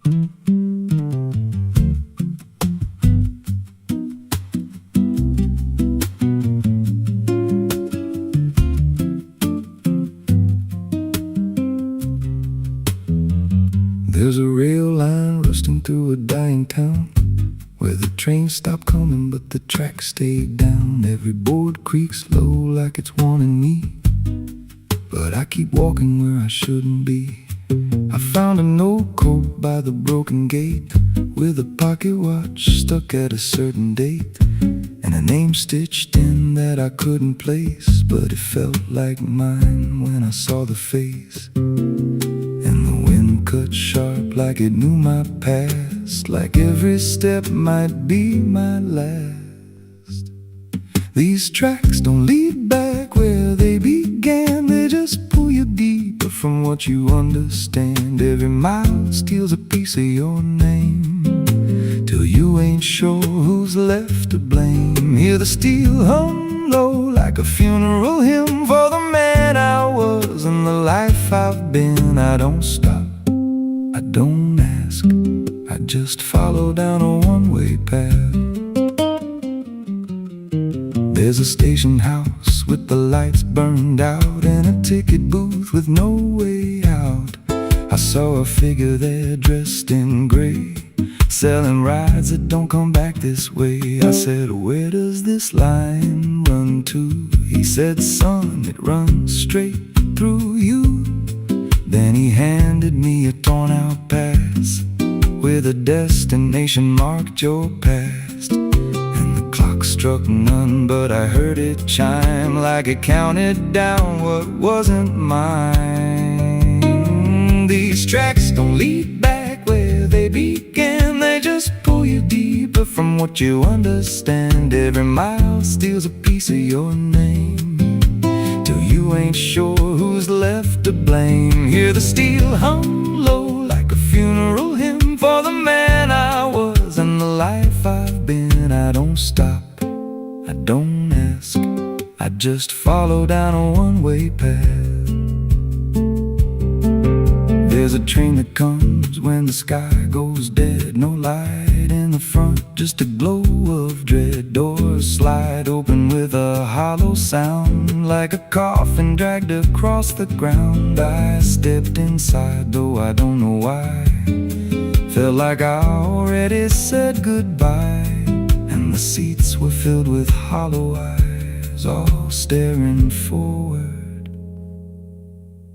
There's a rail line rusting through a dying town, where the trains stop coming but the tracks stay down. Every board creaks low like it's warning me, but I keep walking where I shouldn't be. I found an old coat by the broken gate, with a pocket watch stuck at a certain date, and a name stitched in that I couldn't place, but it felt like mine when I saw the face. And the wind cut sharp like it knew my past, like every step might be my last. These tracks don't lead back where they began, they just pull you deeper from what you understand. Every mile steals a piece of your name, till you ain't sure who's left to blame. Hear the steel hum low like a funeral hymn for the man I was and the life I've been. I don't stop, I don't ask, I just follow down a one-way path. There's a station house with the lights burned out, and a ticket booth with no way out. I saw a figure there dressed in gray, selling rides that don't come back this way. I said, where does this line run to? He said, son, it runs straight through you. Then he handed me a torn out pass, with a destination marked your past. And the clock struck none, but I heard it chime like it counted down what wasn't mine. These tracks don't lead back where they began, they just pull you deeper from what you understand. Every mile steals a piece of your name, till you ain't sure who's left to blame. Hear the steel hum low like a funeral hymn for the man I was and the life I've been. I don't stop, I don't ask, I just follow down a one-way path. There's a train that comes when the sky goes dead, no light in the front, just a glow of dread. Doors slide open with a hollow sound, like a coffin dragged across the ground. I stepped inside, though I don't know why, felt like I already said goodbye. And the seats were filled with hollow eyes, all staring forward,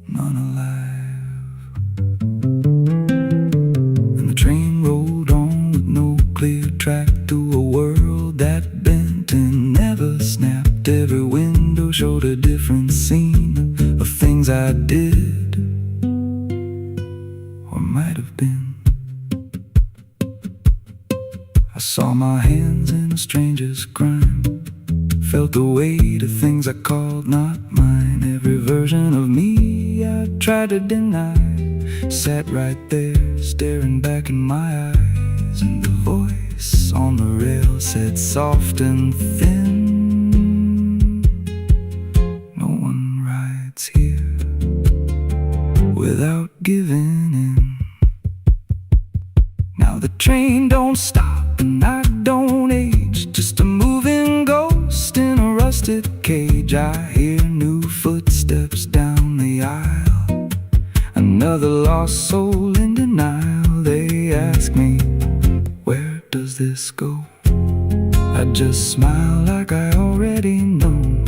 none alive. And the train rolled on with no clear track through a world that bent and never snapped. Every window showed a different scene of things I did or might have been. I saw my hands in a stranger's crime, felt the weight of things I called not mine. Every version of me I tried to deny sat right there, staring back in my eyes. And the voice on the rail said soft and thin, no one rides here without giving in. Now the train don't stop and I don't age, just a moving ghost in a rusted cage. I hear new footsteps down the aisle, another lost soul in denial. They ask me, where does this go? I just smile like I already know,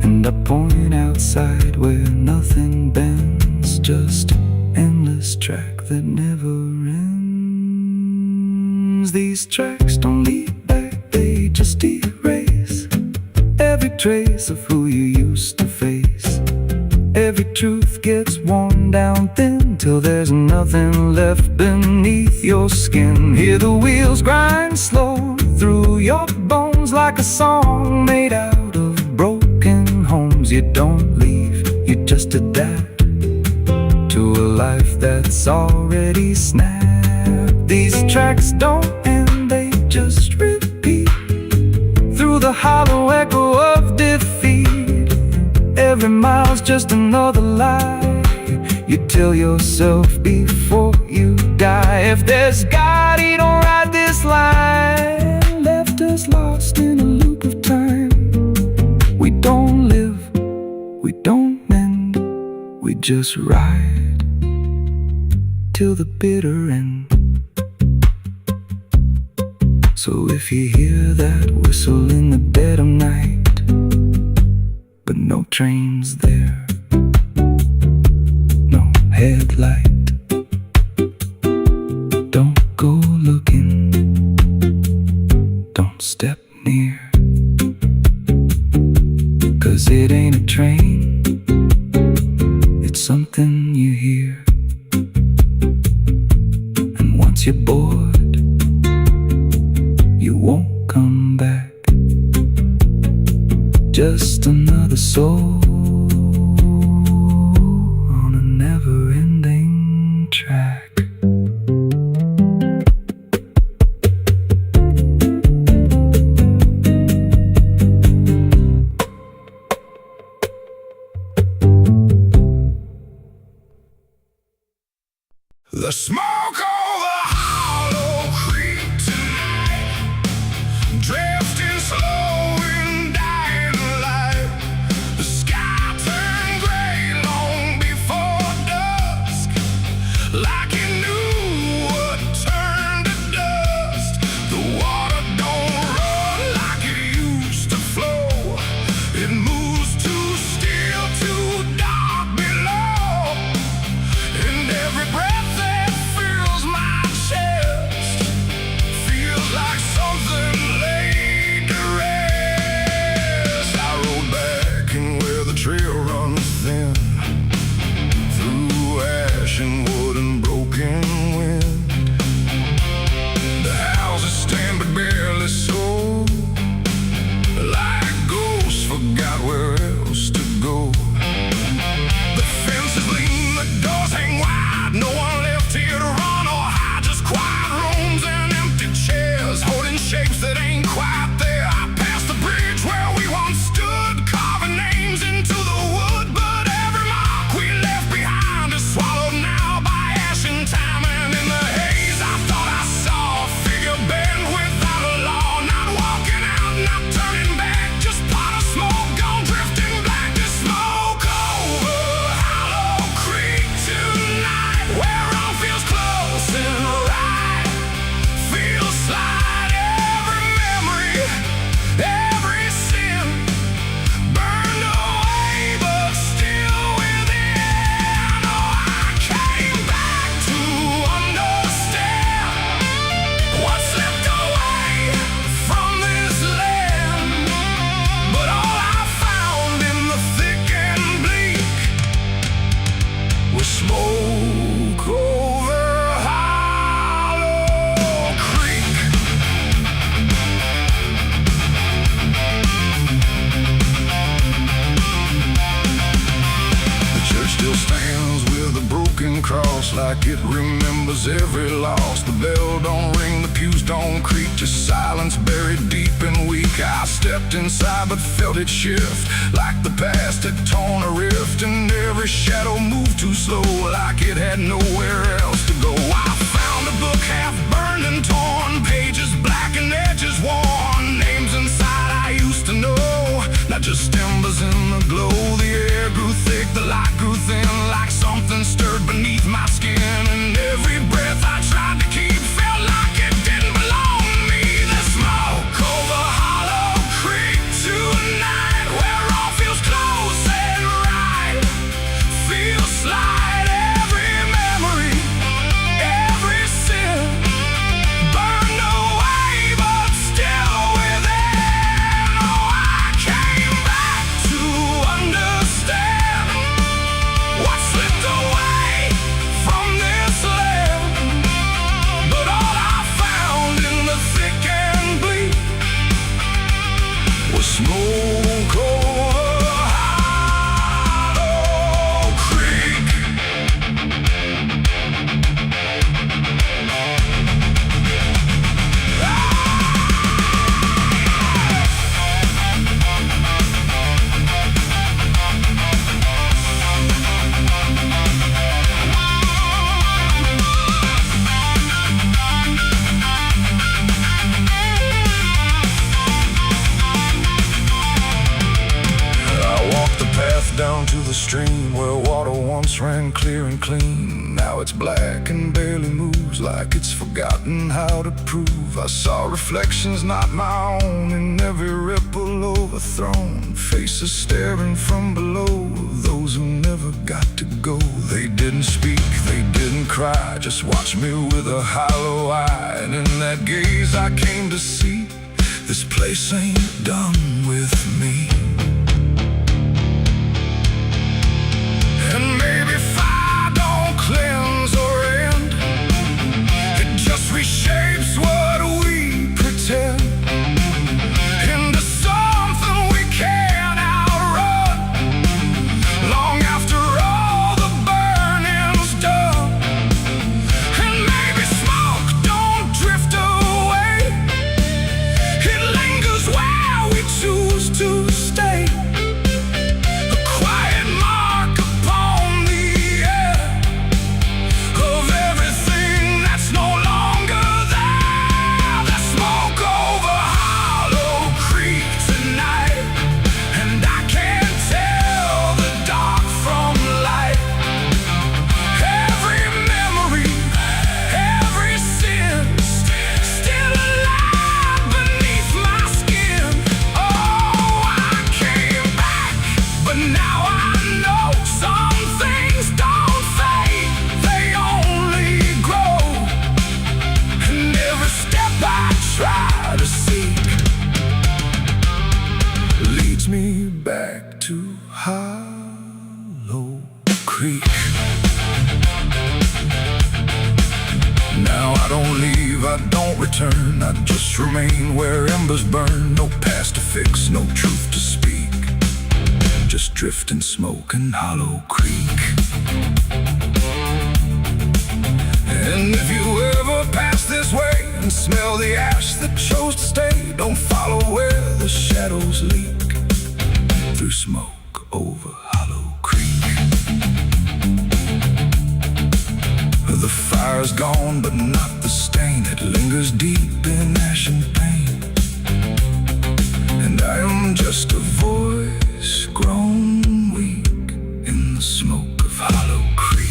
and I point outside where nothing bends, just an endless track that never ends. These tracks don't lead back, they just erase every trace of who you used to face. Every truth gets worn down thin, till there's nothing left beneath your skin. Hear the wheels grind slow through your bones, like a song made out of broken homes. You don't leave, you just adapt to a life that's already snapped. These tracks don't end, they just repeat through the hollow echo of defeat. Every mile's just another lie you tell yourself before you die. if there's God, he don't write this line. Left us lost in a loop of time. We don't live, we don't mend, we just ride till the bitter end. So if you hear that whistle in the dead of night, but no trains there, no headlight, don't go looking, don't step near, 'cause it ain't a train, it's something you hear. And once you're bored, you won't come back. Just another soul on a never-ending track. The smoke over Hollow Creek tonight, drifting slow and dying alive. The sky turned gray long before dusk, like it knew what turned to dust. The water don't run like it used to flow. It moves too still, too dark below. And every breath that fills my chest feels like something laid to rest. I rode back in where the trail runs thin, through ash and wood and broken wind. The houses stand but barely so, like ghosts forgot where else to go. The fences lean, the doors hang wide, no one left here to run or hide, just quiet rooms and empty chairs, holding shapes that ain't quite there. I passed the bridge where we once stood, carving names into the wood, but every mark we left behind is swallowed now by ash and time. And in the haze I thought I saw a figure bend without a law, not walking out, not turning back, just pot of smoke gone drifting black. To smoke over Hollow Creek tonight, where all feels close and right, feels slight. Every memory, every sin burned away, but still within. Oh, I came back to understand what's left away from this land. But all I found in the thick and bleak was smoke over Hollow Creek. The church still stands with a broken cross, like it remembers every loss. The bell don't ring, the pews don't creak, just silence buried deep and weak. I stepped inside but felt it shift, like the past had torn a rift, and every shadow moved too slow, like it had nowhere else to go. I found a book half burned and torn, pages black and edges worn, names inside I used to know, not just embers in the glow. The air grew thick, the light grew thin, like something stirred beneath my skin, and every breath I tried to keep felt like it didn't belong to me. The smoke over Hollow Creek tonight, where all feels close and right, feels slight. Every memory, stream where water once ran clear and clean. Now it's black and barely moves, like it's forgotten how to prove. I saw reflections not my own in every ripple overthrown, faces staring from below, those who never got to go. They didn't speak, they didn't cry, just watched me with a hollow eye. And in that gaze I came to see, this place ain't done with me. And maybe fire don't cleanse or end, it just reshapes what we pretend into something we can't outrun, long after all the burning's done. And maybe smoke don't drift away, it lingers where we choose to stay. Me back to Hollow Creek. Now I don't leave, I don't return, I just remain where embers burn. No past to fix, no truth to speak, just drift and smoke in Hollow Creek. And if you ever pass this way and smell the ash that chose to stay, don't follow where the shadows leak, through smoke over Hollow Creek. The fire's gone, but not the stain. It lingers deep in ash and pain. And I am just a voice grown weak in the smoke of Hollow Creek.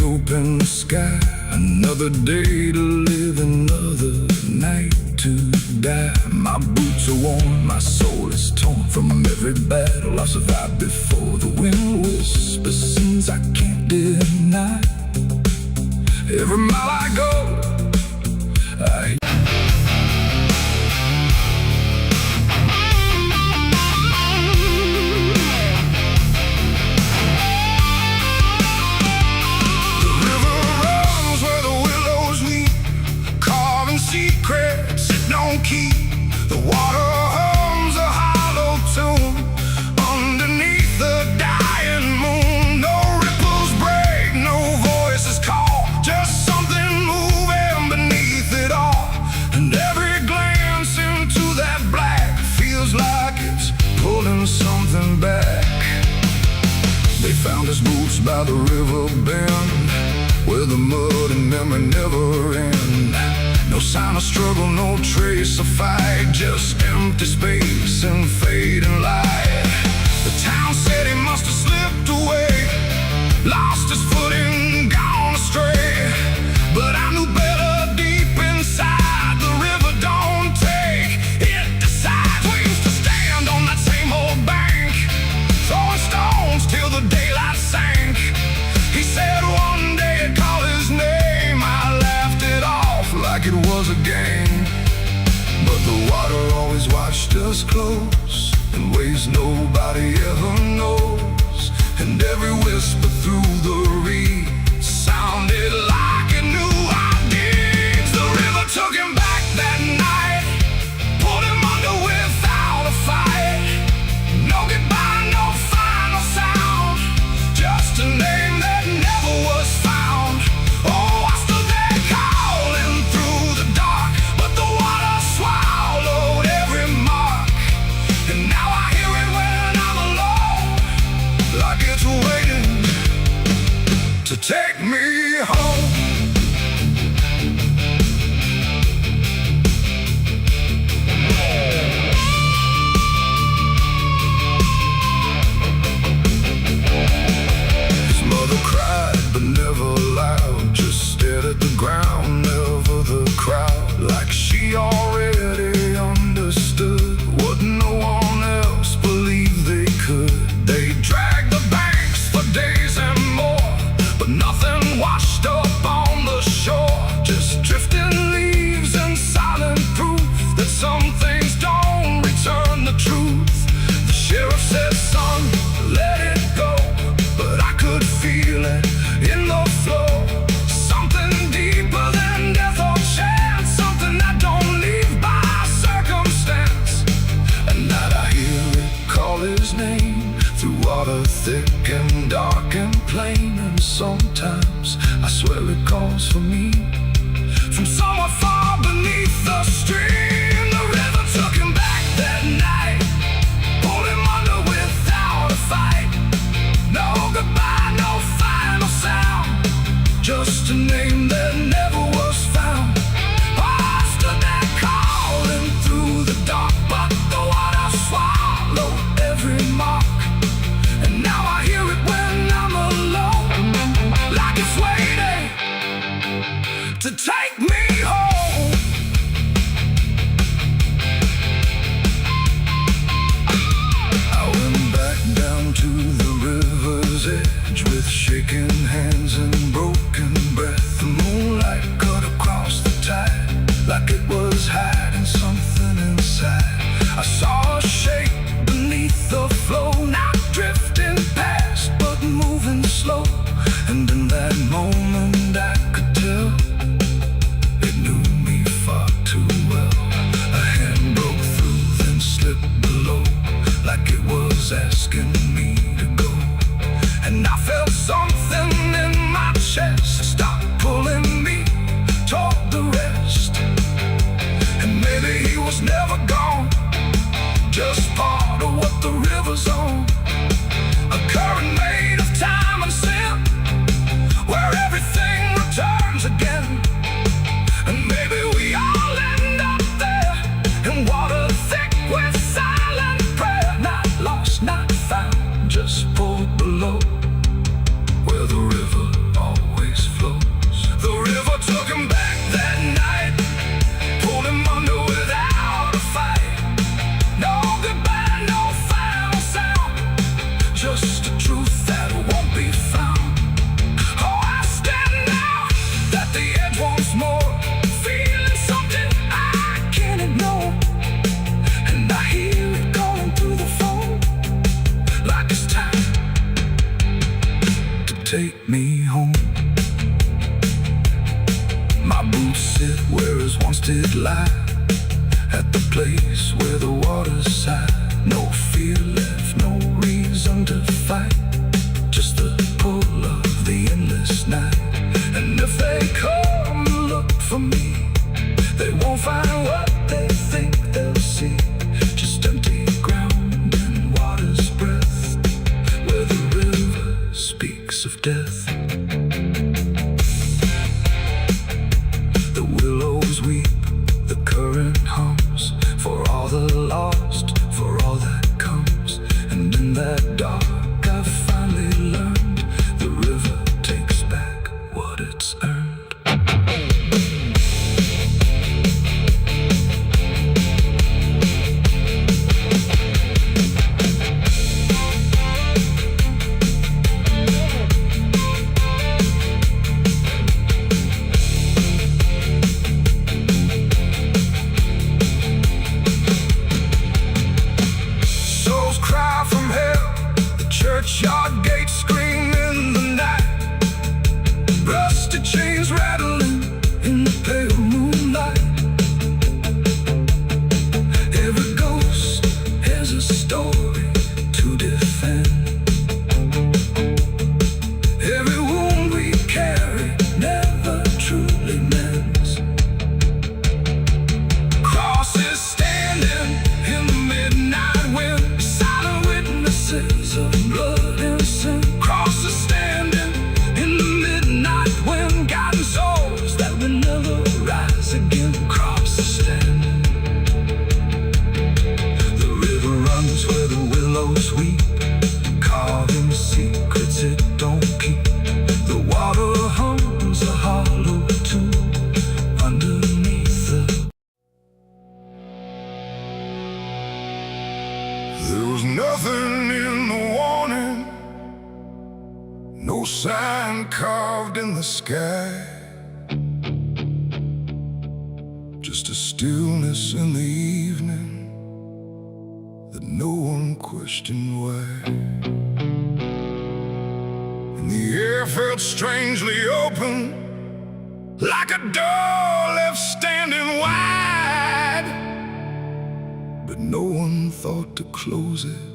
Open sky, another day to live, another night to die. My boots are worn, my soul is torn from every battle I've survived before. The wind whispers sins I can't deny. Every mile I go, I secrets it don't keep. The water hums a hollow tune underneath the dying moon. No ripples break, no voices call, just something moving beneath it all. And every glance into that black feels like it's pulling something back. They found his boots by the river bend, where the mud and memory never end. No sign of struggle, no trace of fight, just empty space and fading light. The town said he must have slipped away, lost his footing, gone astray. But I knew better deep inside, the river don't take, it decides. We used to stand on that same old bank, throwing stones till the daylight sank. He said one day I'd call his name, I laughed it off like it was a game. But the water always watched us close, in ways nobody ever knows. And every whisper through the reeds sounded like it knew our deeds. The river took him back that night, pulled him under without a fight. No goodbye, no final sound, just a name that never was found. Oh, I stood there calling through the dark, but the water swallowed every mark. And now I hear it when I'm alone, somebody calls for me. From somewhere far beneath the stream, the river took him back that night, pulled him under without a fight. No goodbye, no final sound, just a name that never was found. I stood there calling through the dark, but the water swallowed every mark. And now I hear it when I'm alone, like it's waiting to take me home. I went back down to the river's edge with shaking hands and broken breath. The moonlight cut across the tide like it was hiding something inside. I saw a shape beneath the flow, not drifting past but moving slow. And in that moment I could tell it knew me far too well. A hand broke through, then slipped below, like it was asking me to go. And I felt something in my chest stop pulling me toward the rest. And maybe he was never gone, just part of what the river's on. A current made of time and sin, where everything returns again. And maybe we all end up there, in water thick with silent prayer. Not lost, not found, just pulled below, where the river always flows. The river took him back that night, pulled him under without a fight. No goodbye, no final sound, just a truth that won't be found. Oh, I stand now at the edge once more, feeling something I can't ignore. And I hear it calling through the phone, like it's time to take me home. My boots sit where his once did lie, at the place where the water's sigh. No fear left, no reason to fight, just the pull of the endless night. And if they come to look for me, they won't find what they think they'll see, just empty ground and water's breath, where the river speaks of death. The willows weep, the current hums, for all the lost, for all that comes. And in that dark I finally learned, the river takes back what it's earned. Souls cry from hell, the churchyard gates scream in the night. Rusty chains rattling in the pale moonlight. Every ghost has a story to defend. Every wound we carry never truly mends. Crosses standing in the midnight wind, silent witnesses of blood and sin. Crosses standing in the midnight wind, guiding souls that will never rise again. Crosses standing. The river runs where the willows weep, carving secrets it don't keep. The water hums a hollow tune underneath the. There was nothing in the warning, no sign carved in the sky, just a stillness in the evening that no one questioned why. And the air felt strangely open, like a door left standing wide. But no one thought to close it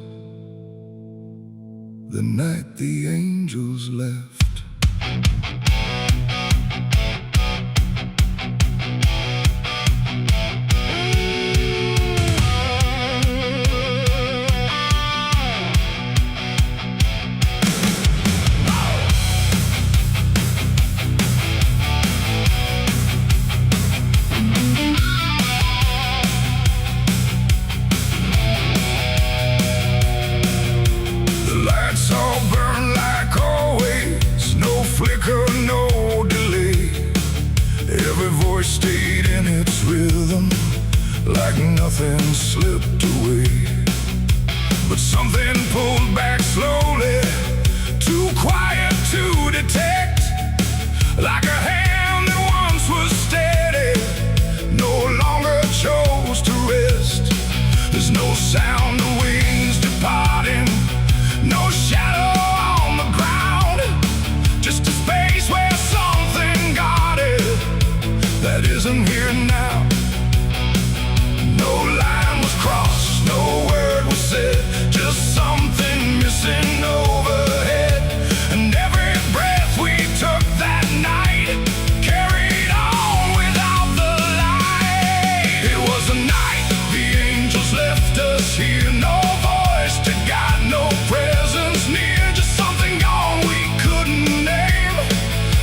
the night the angels left. stayed in its rhythm, like nothing slipped away. But something pulled back slowly, too quiet to detect, like a hand that once was steady, no longer chose to rest. There's no sound of wings departing, no shadow on the ground, just a space where something guarded that isn't here now. No line was crossed, no word was said, just something missing overhead. And every breath we took that night carried on without the light. It was a night the angels left us here, no voice to guide, no presence near, just something gone we couldn't name,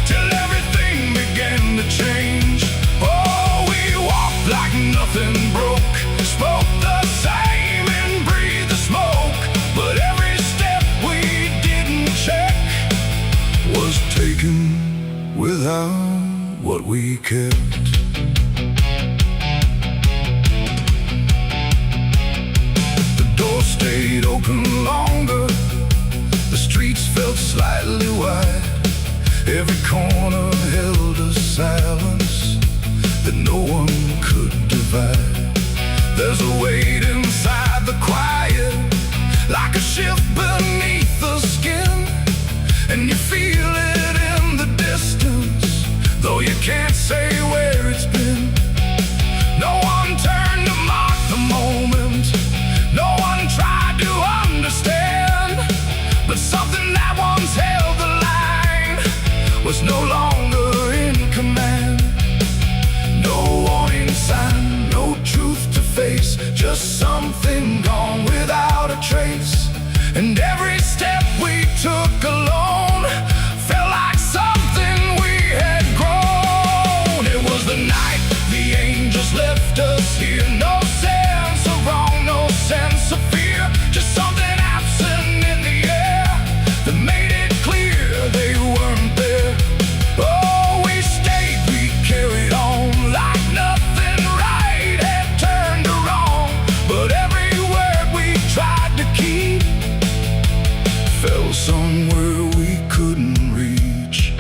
till everything began to change. Oh, we walked like nothing broke, spoke the same and breathed the smoke, but every step we didn't check was taken without what we kept. The door stayed open longer, the streets felt slightly wide, every corner held a silence that no one could divide. There's a weight inside the quiet, like a shift beneath the skin, and you feel it in the distance, though you can't say where it's been. No one turned to mark the moment, no one tried to understand, but something that once held the line was no longer in command. No warning sign, no truth to face, just something gone without a trace. And every step we took alone felt like something we had grown. It was the night the angels left us here, no sense of wrong, no sense of fear, just something absent in the air that made it clear they weren't there. Oh, we stayed, we carried on like nothing right had turned to wrong, but every word we tried to keep fell somewhere we couldn't reach.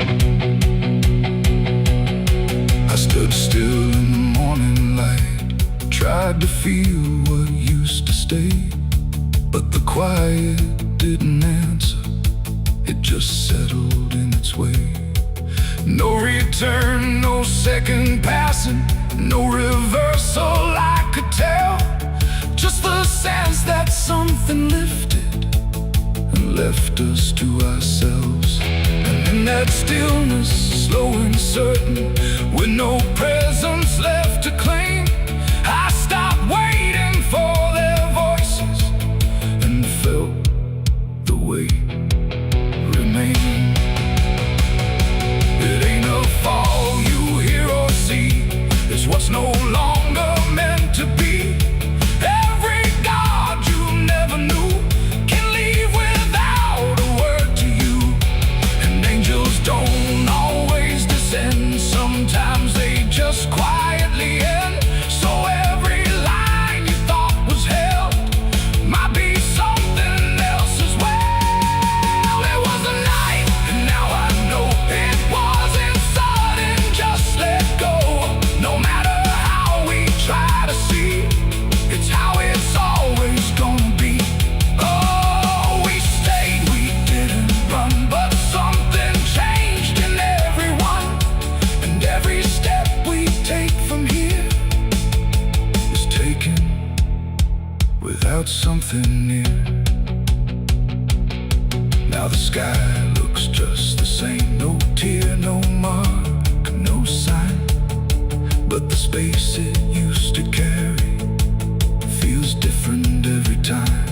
I stood still in the morning light, tried to feel what used to stay, but the quiet didn't answer, it just settled in its way. No return, no second passing, no reversal I could tell, just the sense that something lifted and left us to ourselves. And in that stillness, slow and certain, with no presence left to claim, I stopped waiting for their voices and felt the weight remain. It ain't a fall you hear or see, it's what's no longer meant to be. Every God you never knew can leave without a word to you. And angels don't always descend, sometimes they just quietly end. So every line you thought was held might be something else as well. It was a night, and now I know it wasn't sudden, just let go. No matter how we try to see, it's how it's always gonna be. Oh, we stayed, we didn't run, but something changed in everyone. And every step we take from here is taken without something near. Now the sky looks just the same, no tear, no mark, no sign, but the space it used to carry feels different every time.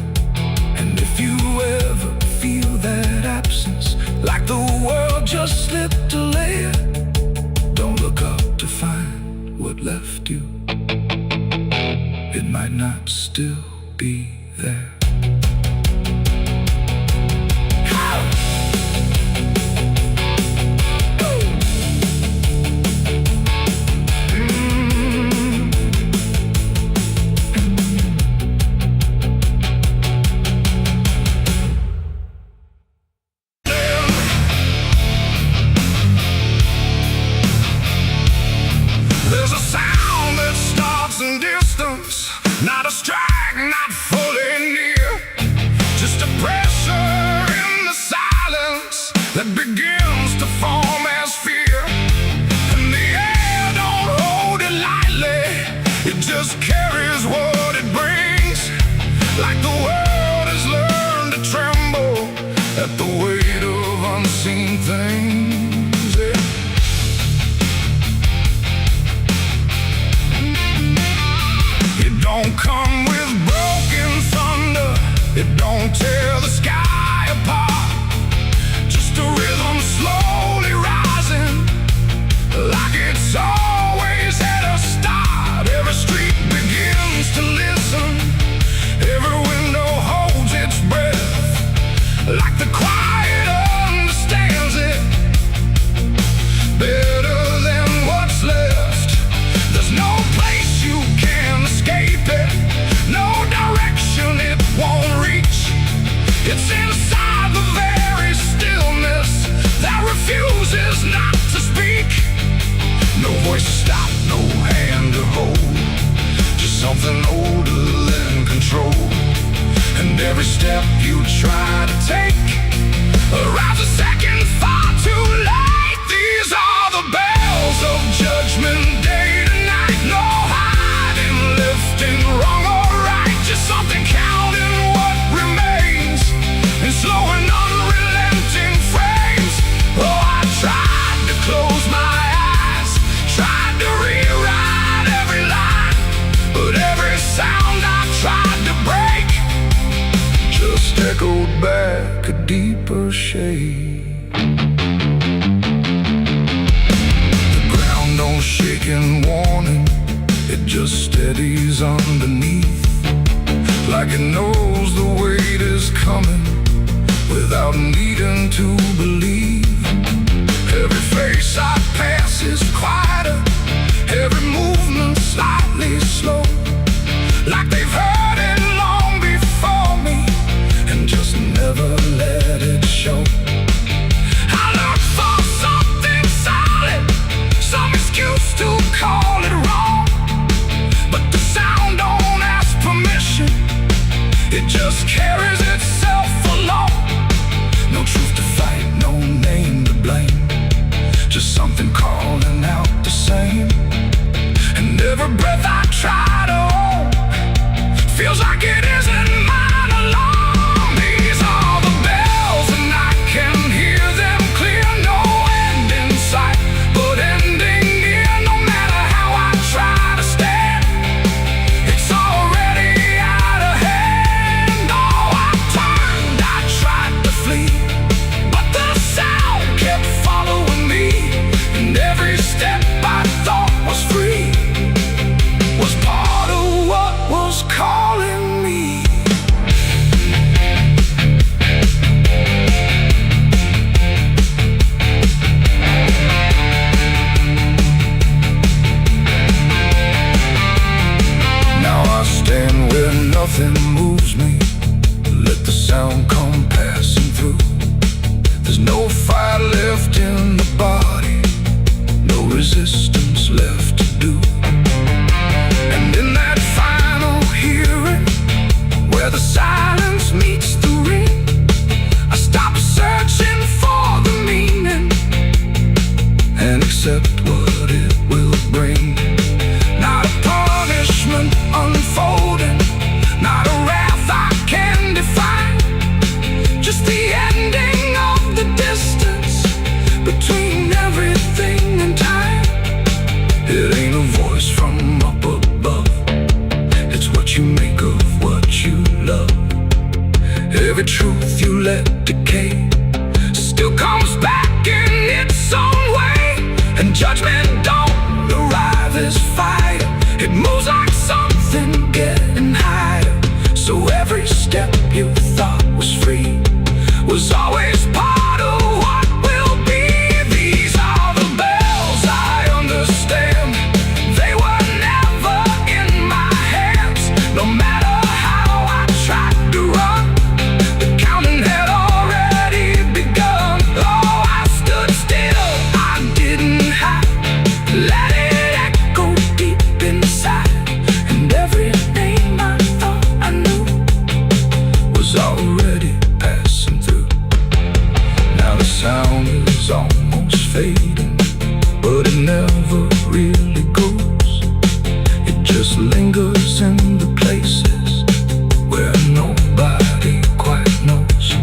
And if you ever feel that absence, like the world just slipped a layer, don't look up to find what left you, it might not still be there. There's a sound that starts in distance, not a strike, not fully near, just a pressure in the silence that begins to form as fear. And the air don't hold it lightly, it just carries what it brings, like the world has learned to tremble at the weight of unseen things. Yeah. It don't come with broken thunder, it don't tear the sky apart, just a rhythm slowly rising, like it's always had a start. Every street begins to listen, every window holds its breath, like the quiet understands it better than what's left. There's no place you can escape it, no direction it won't reach. It's inside the very stillness that refuses not to speak. No voice to stop, no hand to hold, just something older than control. And every step you try to take arrives a second far too late. These are the bells of judgment, day to night. No hiding, lifting, wrong or right, just something counting what remains in slow and unrelenting frames. Oh, I tried to close my eyes, tried to rewrite every line, but every sound I tried to break just echoed back a deeper shade. The ground don't shake in warning, it just steadies underneath, like it knows the weight is coming without needing to believe. Every face I pass is quieter, every movement slightly slow, like they've heard it long before me and just never let it show. I look for something solid, some excuse to call it wrong, but the sound don't ask permission, it just carries itself along. No truth to fight, no name to blame, just something calling out the same. And every breath I try to hold feels like it isn't mine alone. These are the bells and I can hear them clear. No end in sight, but ending near. No matter how I try to stand, it's already out of hand. Oh, I turned, I tried to flee, but the sound kept following me, and every step I thought was free was part of what was calling me. Now I stand where nothing moves me, let the sound come passing through. There's no fire left in the body, no resistance left to do. And in that final hearing, where the silence meets the ring, I stop searching for the meaning and accept what it will bring. Not a punishment unfolding, not a wrath I can define, just the ending of the distance between everything and time. It ain't a voice from up above, it's what you make of what you love. Every truth you let decay still comes back in its own way, and judgment don't arrive as fire, it moves like something getting higher. So every step you thought was free was always part of what will be. These are the bells I understand, they were never in my hands. No matter how I tried to run, the counting had already begun. Oh, I stood still, I didn't have, let it echo never really goes. It just lingers in the places where nobody quite knows.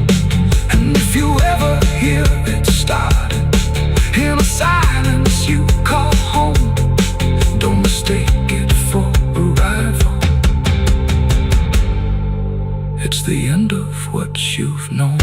And if you ever hear it started in a silence you call home, don't mistake it for arrival. It's the end of what you've known.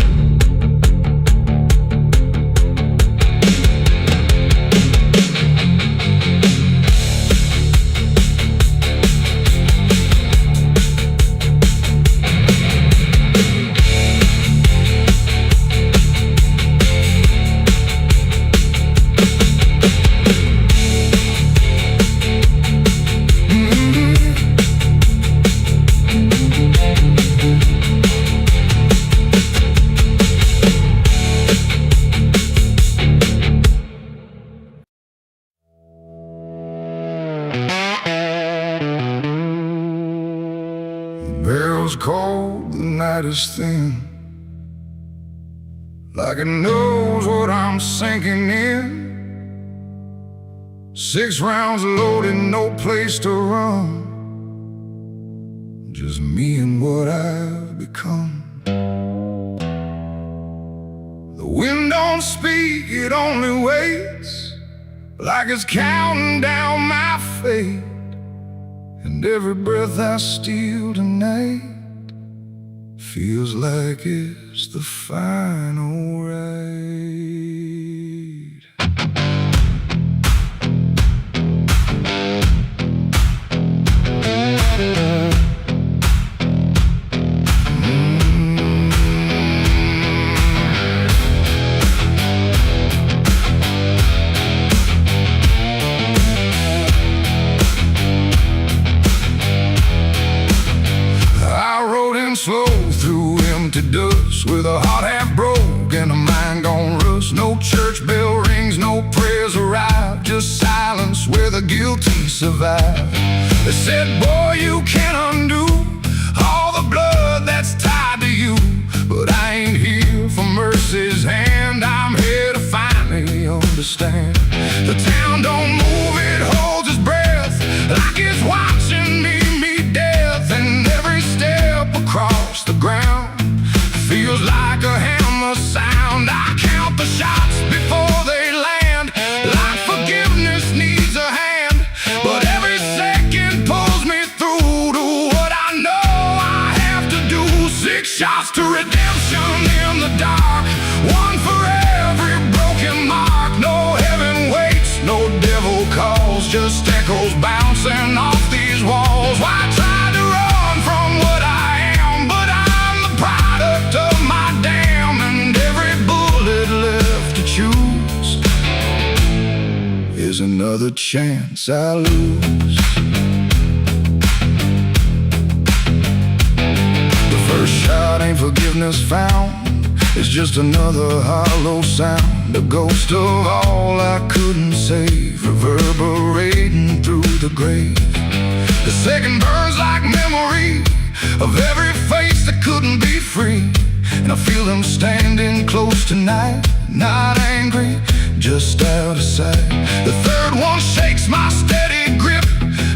Bell's cold, the night is thin, like it knows what I'm sinking in. 6 rounds loaded, no place to run, just me and what I've become. The wind don't speak, it only waits, like it's counting down my fate. And every breath I steal tonight feels like it's the final ride. Slow through empty dust, with a heart half broke and a mind gone rust. No church bell rings, no prayers arrive, just silence where the guilty survive. They said, boy, you can't undo all the blood that's tied to you. But I ain't here for mercy's hand, I'm here to finally understand. The town don't move, it holds its breath, like it's watching me meet death. And every step across the ground feels like a hammer sound. I count the shots before they land, like forgiveness needs a hand. But every second pulls me through to what I know I have to do. 6 shots to redemption in the dark, one for every broken mark. No heaven waits, no devil calls, just echoes bouncing off these walls. Why try to run from what I am? But I'm the product of my damn, and every bullet left to choose is another chance I lose. The first shot ain't forgiveness found, it's just another hollow sound, a ghost of all I couldn't save, reverberating through the grave. The second burns like memory of every face that couldn't be free, and I feel them standing close tonight, not angry, just out of sight. The third one shakes my steady grip,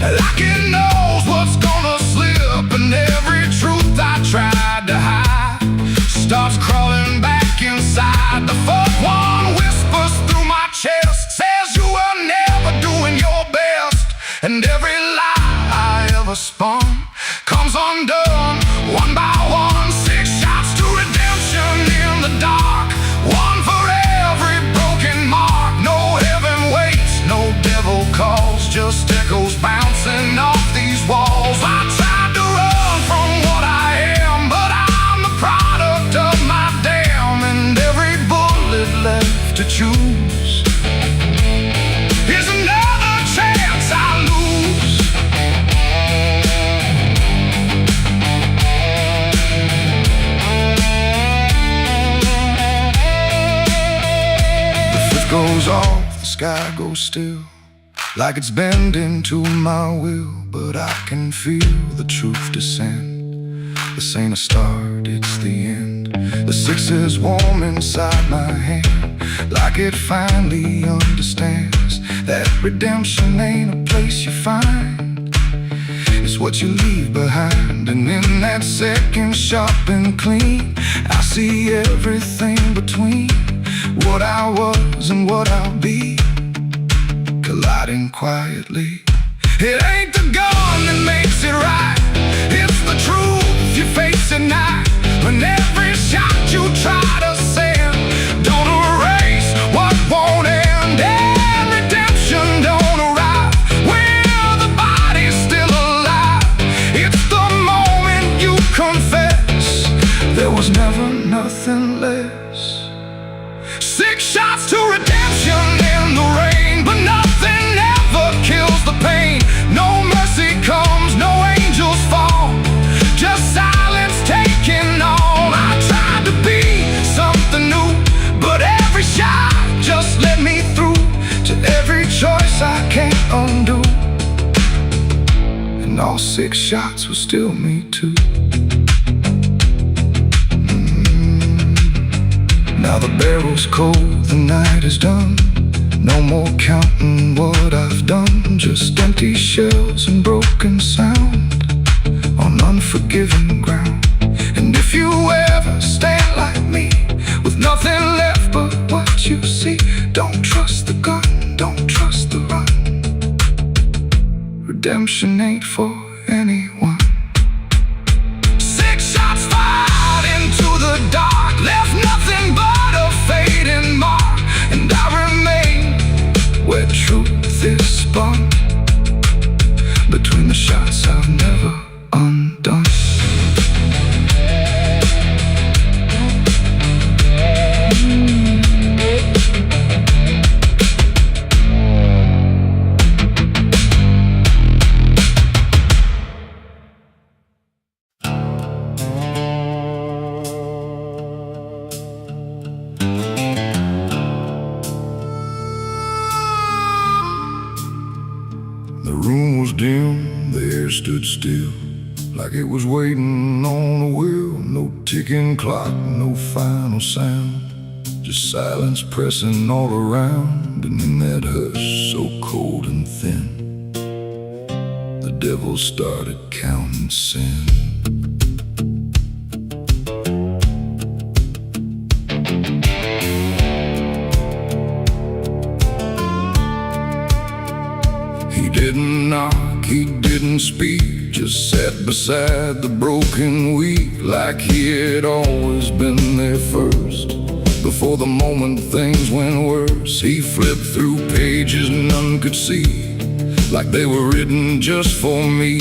like it knows what's gonna slip, and every truth I tried to hide starts crawling back inside. The fourth one whispers through my chest, says you were never doing your best, and every lie I ever spun comes undone, one by one. 6 shots to redemption in the dark, one for every broken mark. No heaven waits, no devil calls, just echoes bouncing off these walls. I tried to run from what I am, but I'm the product of my damn, and every bullet left to choose is another chance I lose. The fifth goes off, the sky goes still, like it's bending to my will, but I can feel the truth descend. This ain't a start, it's the end. The 6 is warm inside my hand, like it finally understands that redemption ain't a place you find, it's what you leave behind. And in that second sharp and clean, I see everything between what I was and what I'll be, colliding quietly. It ain't the gun that makes it right, it's the truth you face at night. When every shot you try to send don't erase what won't end, and redemption don't arrive when the body's still alive. It's the moment you confess there was never nothing less. 6 shots to redemption in the rain, but nothing ever kills the pain. No mercy comes, no angels fall, just silence taking all. I tried to be something new, but every shot just let me through to every choice I can't undo. And all 6 shots were still me too. Now the barrel's cold, the night is done. No more counting what I've done, just empty shells and broken sound on unforgiving ground. And if you ever stand like me, with nothing left but what you see, don't trust the gun, don't trust the run. Redemption ain't for anyone. 6 shots fired into the dark, left nothing but a fading mark. And I remain where truth is spun, between the shots I've never undone. The room was dim, the air stood still, like it was waiting on a wheel. No ticking clock, no final sound, just silence pressing all around. And in that hush so cold and thin, the devil started counting sin. He didn't knock, he didn't speak, just sat beside the broken wheat, like he had always been there first. Before the moment things went worse, he flipped through pages none could see, like they were written just for me.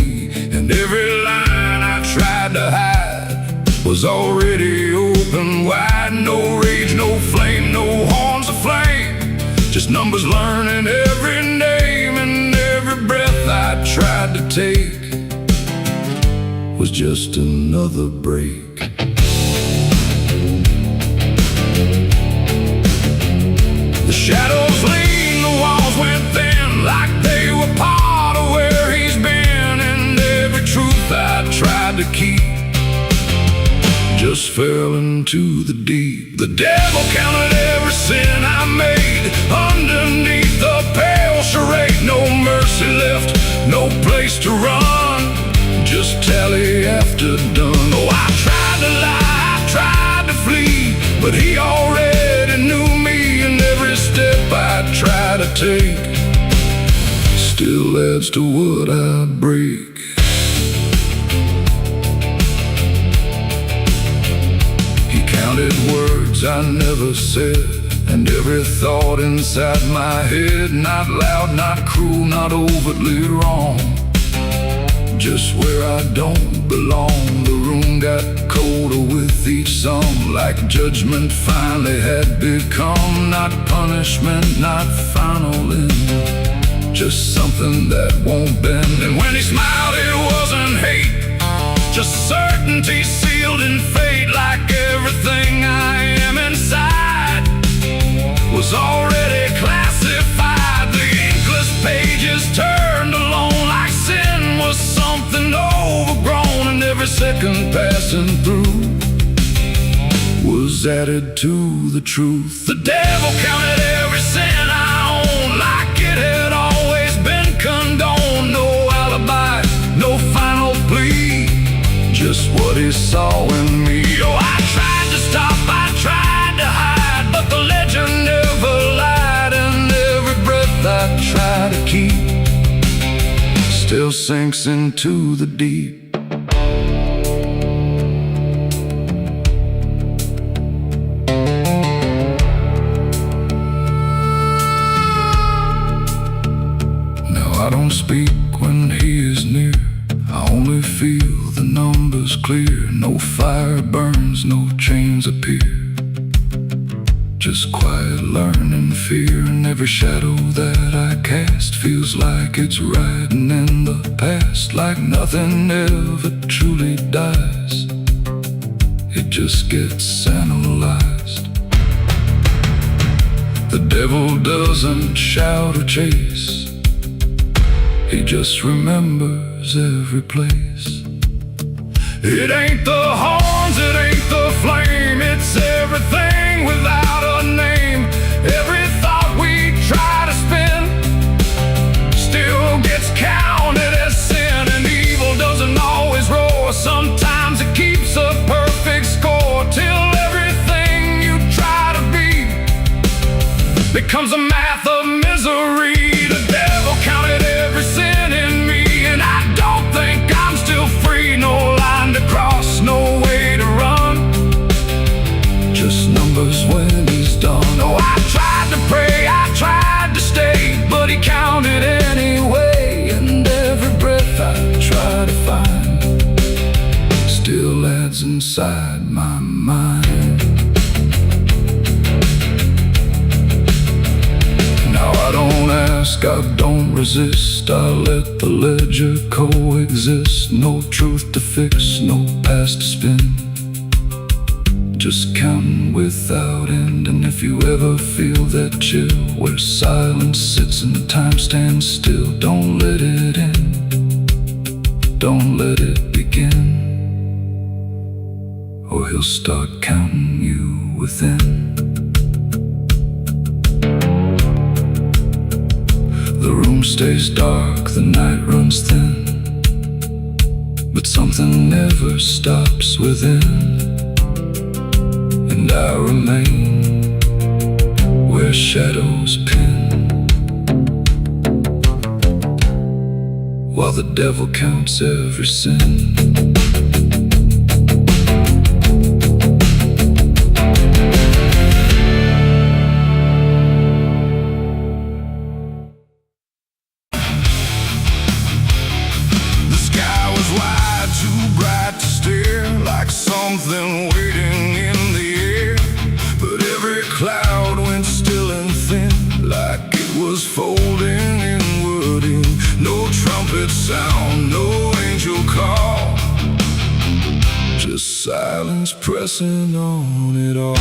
And every line I tried to hide was already open wide. No rage, no flame, no horns of flame, just numbers learning every name. And every breath I tried to take was just another break. The shadows lean, the walls went thin, like they were part of where he's been. And every truth I tried to keep just fell into the deep. The devil counted every sin I made underneath the pale charade. No mercy left, no place to run, just tally after done. Oh, I tried to lie, I tried to flee, but he already knew me. And every step I try to take still adds to what I break. He counted words I never said, and every thought inside my head, not loud, not cruel, not overtly wrong, just where I don't belong. The room got colder with each song, like judgment finally had become not punishment, not final end, just something that won't bend. And when he smiled, it wasn't hate, just certainty sealed in fate. Like everything I am inside was already classified. The inkless pages turned alone, like sin was something overgrown. And every second passing through was was added to the truth. The devil counted every sin I own, like it had always been condoned. No alibi, no final plea, Just what he saw in me. oh, I tried to stop, I tried to hide, but the legend never lied. And every breath I try to keep Still sinks into the deep. Now I don't speak when he is near, I only feel the numbers clear. No fire burns, no chains appear, just quiet learning fear. And every shadow that I cast feels like it's riding in the past, like nothing ever truly dies, it just gets analyzed. The devil doesn't shout or chase, he just remembers every place. It ain't the horns, it ain't the flame, it's everything without a name. Every thought we try to spin still gets counted as sin. And evil doesn't always roar, sometimes it keeps a perfect score, till everything you try to be becomes a math of misery. The devil counted every sin in me, and I don't think I'm still free. No line to cross, no way to run, just numbers when he's done. oh, I tried to pray, I tried to stay, but he counted anyway. And every breath I try to find still adds inside my mind. Now I don't ask, I don't resist, I let the ledger coexist. No truth to fix, no past to spin, just counting without end. And if you ever feel that chill where silence sits and time stands still, don't let it end, don't let it begin, or he'll start counting you within. The room stays dark, the night runs thin, but something never stops within. And I remain where shadows pin, while the devil counts every sin. Something waiting in the air, but every cloud went still and thin, like it was folding inward. No trumpet sound, no angel call, just silence pressing on it all.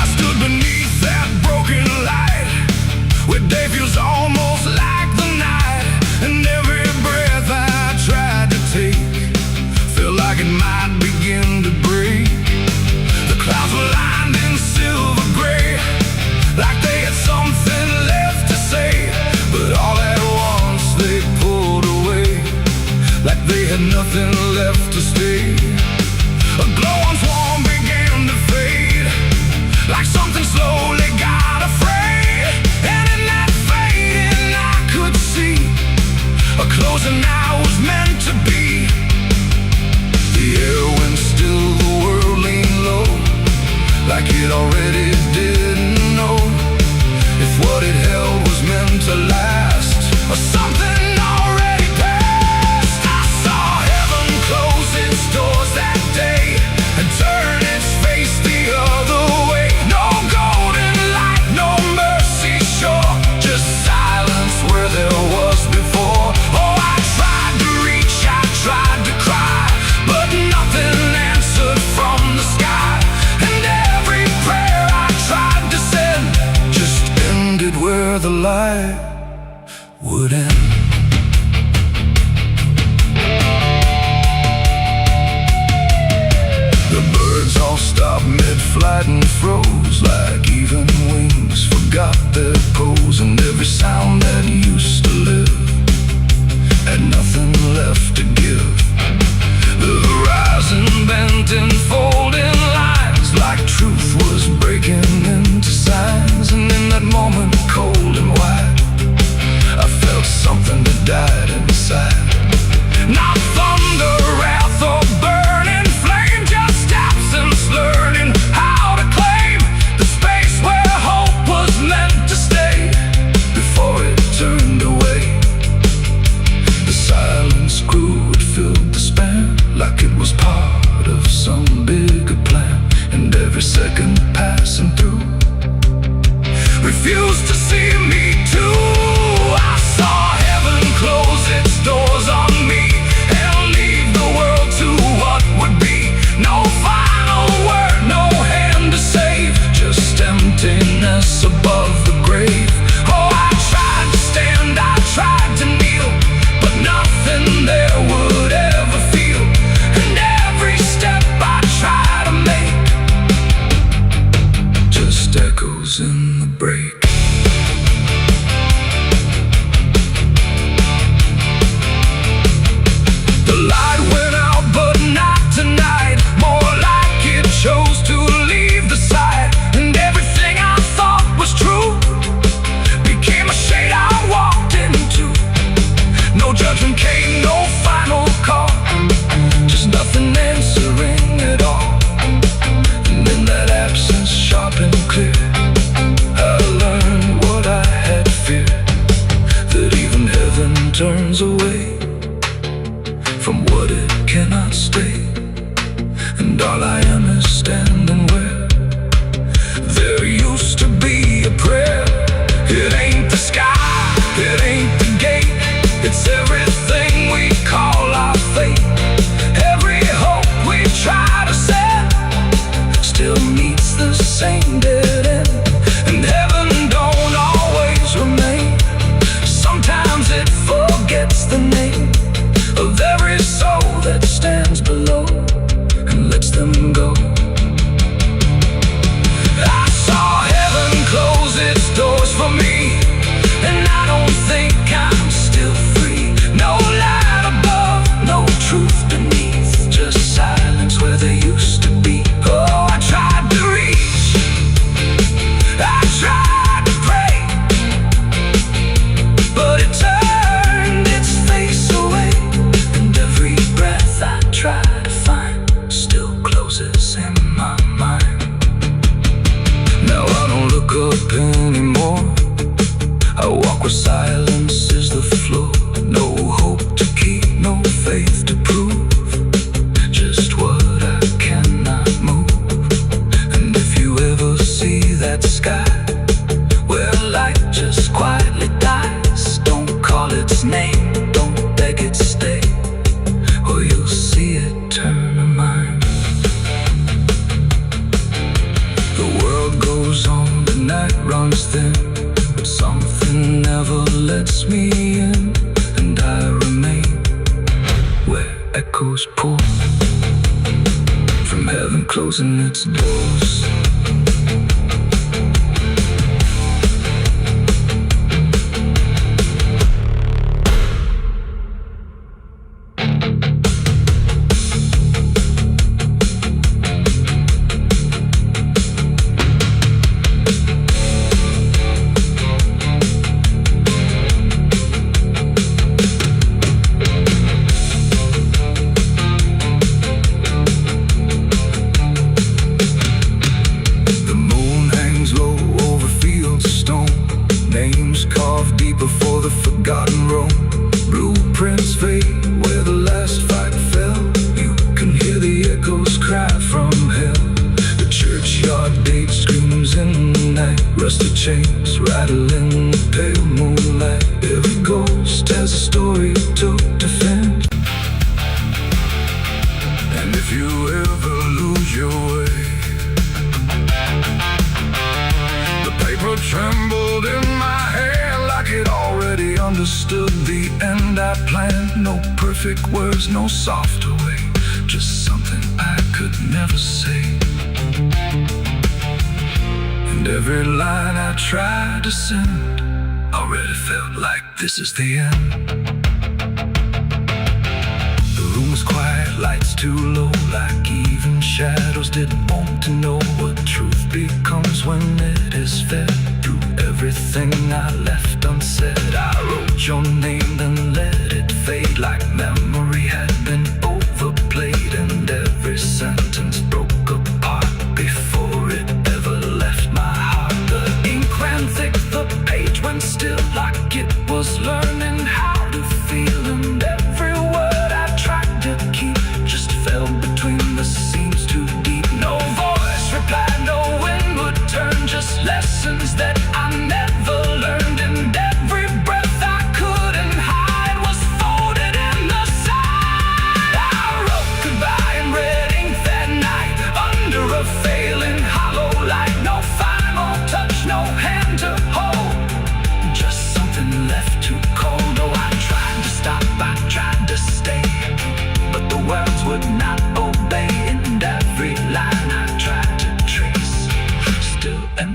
I stood beneath that broken light, where day feels almost like the night. And every breath I tried to take felt like it might begin to break. The clouds were lined in silver gray, like they had something left to say, but all at once they pulled away, like they had nothing left to stay. A glow once warm began to fade, like something slowly got afraid. And in that fading I could see a closing I was meant to be. The air went still, the world leaned low, like it already didn't know if what it held was meant to last, or something already passed. I saw heaven close its doors that day and turn its face the other way. No golden light, no mercy shore, just silence where there was before. Oh, I tried to reach, I tried to cry, but nothing answered from the sky. And every prayer I tried to send just ended where the light would end. place above the grave. Oh, I tried to stand, I tried to kneel, but nothing there would ever feel. And every step I try to make just echoes in the break. The light went out, but not tonight. More like it chose to leave the site. And everything I thought was true became a shade I walked into. No judgment came, no final call, just nothing answering at all. And in that absence, sharp and clear, I learned what I had feared, that even heaven turns away from what it cannot stay. And all I am is standing where there used to be a prayer. It ain't the sky, it ain't the gate, it's everything we call our fate. Every hope we try to set still meets the same dead end. And heaven don't always remain, sometimes it forgets the name of every soul that stands below and lets them go. I saw heaven close its doors for me, and I don't think I'm still free. No light above, no truth beneath, just silence where there used to be. Oh, I tried to reach, I tried to pray, but it turned its face away. And every breath I try to find still closes in my mind. Now I don't look up anymore, I walk where silence is the floor. No hope to keep, no faith to prove, just what I cannot move. And if you ever see that sky where light just quietly dies, don't call its name, don't beg it stay, or you'll see it turn a mind. The world goes on, the night runs thin, but something never lets me in. And I remain where echoes pour from heaven closing its doors. Before the forgotten roam, blueprints fade where the last fight fell. You can hear the echoes cry from hell. The churchyard date screams in the night, rusted chains rattle in the pale moonlight. Every ghost has a story to defend. And if you ever lose your way, the paper trembled in my hand like it already understood the end I planned. No perfect words, no softer way, just something I could never say. And every line I tried to send already felt like this is the end. The room was quiet, lights too low, like even shadows didn't want to know what truth becomes when it is fed. Through everything I left unsaid, I wrote your name, then let it fade like memory had been overplayed. And every sentence broke apart before it ever left my heart. The ink ran thick, the page went still, like it was learning how to feel. And every word I tried to keep just fell between the seams too deep. No voice replied, no wind would turn, just lessons that I never learned. And every breath I couldn't hide was folded in the side. I wrote goodbye in red ink that night, under a failing hollow light. No final touch, no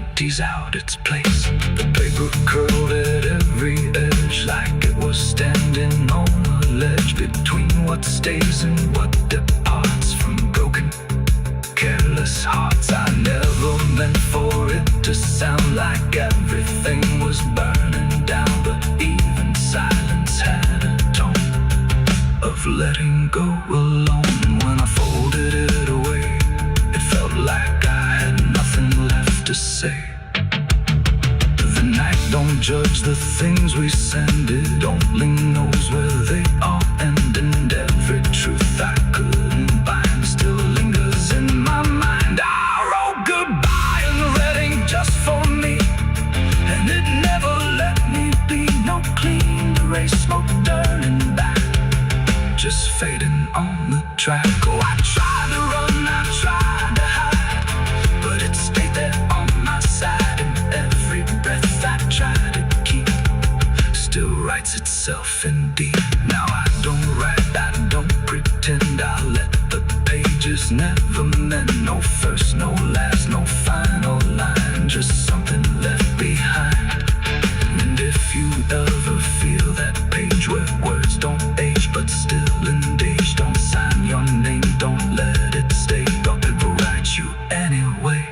empties out its place. The paper curled at every edge like it was standing on a ledge between what stays and what departs from broken, careless hearts. I never meant for it to sound like everything was burning down, but even silence had a tone of letting go alone. When I folded it away, it felt like I had nothing left to say. The night don't judge the things we send, it only knows where they all end. And every truth I couldn't bind still lingers in my mind. I wrote goodbye in red ink just for me, and it never let me be. No clean erase, smoke turning back, just fading on the track. Oh, I tried to run, I tried to hide, but it stayed there on my side. And every breath I try to keep still writes itself in deep. Now I don't write, I don't pretend. I let the pages never meant no first, no last, no final line, just something left behind. And if you ever feel that page where words don't age but still engage, don't sign your name, don't let it stay, but people write you anyway.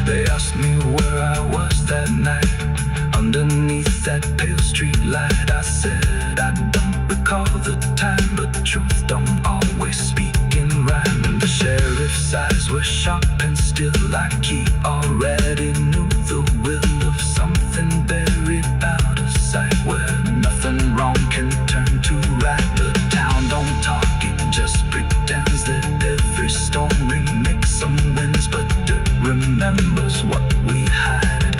They asked me where I was that night underneath that pale street light. I said I don't recall the time, but truth don't always speak in rhyme. And the sheriff's eyes were sharp and still, like he already knew the will of something buried out of sight, where nothing wrong can turn to right. The town don't talk, it just pretends that every storm remakes some winds, but it remembers what we hide.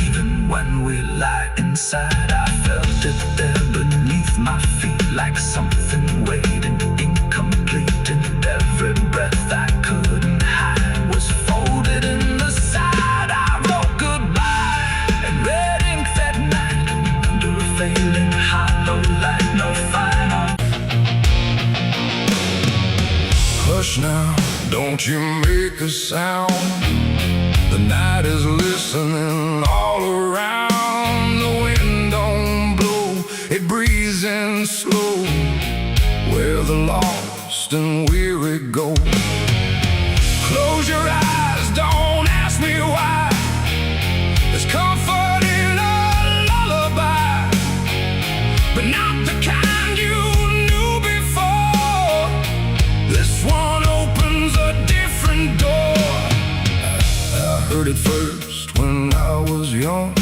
Even when we lie inside, I felt it there beneath my feet, like something waiting incomplete. And every breath I couldn't hide was folded in the side. I wrote goodbye in red ink that night, under a failing hollow light, no final. Hush now, don't you make a sound. The night is listening all around. The wind don't blow, it breathes in slow, where the lost and weary go. Close your eyes, don't ask me why. There's comfort in a lullaby, but not the kind you knew before. This one opens a different door. I heard it first when I was young,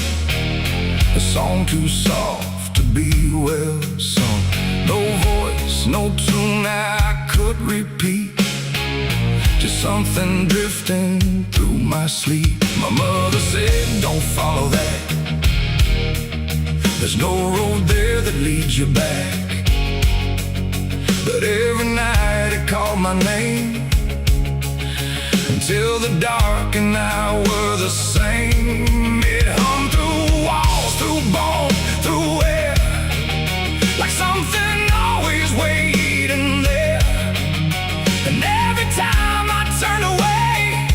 a song too soft to be well sung. No voice, no tune I could repeat, just something drifting through my sleep. My mother said, don't follow that, there's no road there that leads you back. But every night it called my name, until the dark and I were the same. It hummed through walls, through bone, through air, like something always waiting there. And every time I turned away,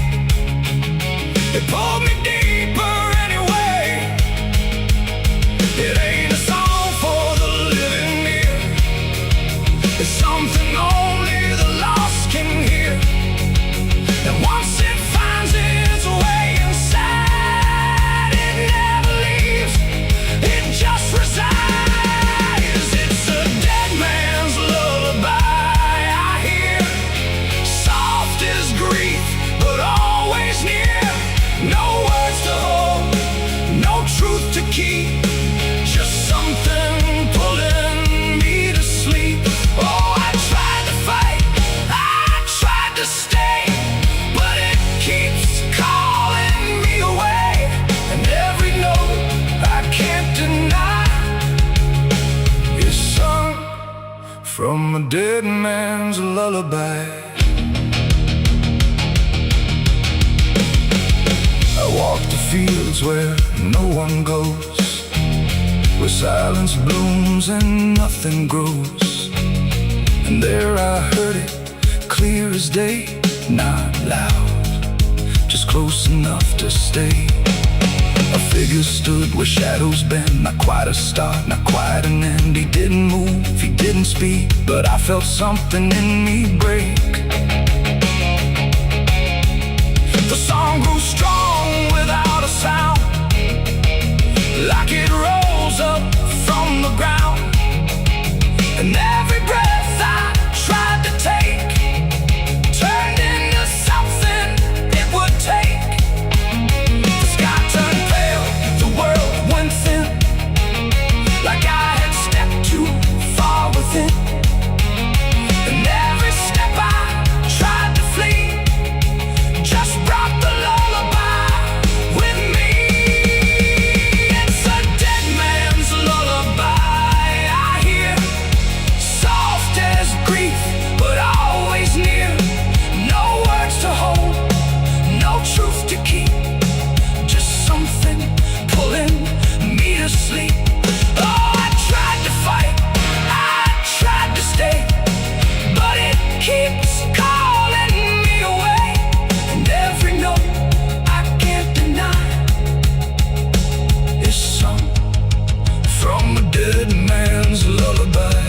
it pulled me deeper anyway. It ain't a song for the living ear, it's something only the lost can hear. And once it finds its way inside, it never leaves, it just resides. It's a dead man's lullaby I hear, soft as grief, but always near. No words to hold, no truth to keep, just something pulling me to sleep. Oh, I tried to fight, I tried to stay, but it keeps calling me away. And every note I can't deny is sung from a dead man's lullaby. I walk the fields where no one goes, where silence blooms and nothing grows. And there I heard it clear as day, not loud, just close enough to stay. A figure stood where shadows bend, not quite a start, not quite an end. He didn't move, he didn't speak, but I felt something in me break. The song grew strong without a sound, like it rose up from the ground. And every breath I tried to take turned into something it would take. The sky turned pale, the world went thin, like I had stepped too far within. And every step I tried to flee just brought the lullaby with me. It's a dead man's lullaby I hear, soft as grief, but always near. No words to hold, no truth to keep, just something pulling me to sleep. Oh, I tried to fight, I tried to stay, but it keeps calling me away. And every note I can't deny is sung from a dead man's lullaby.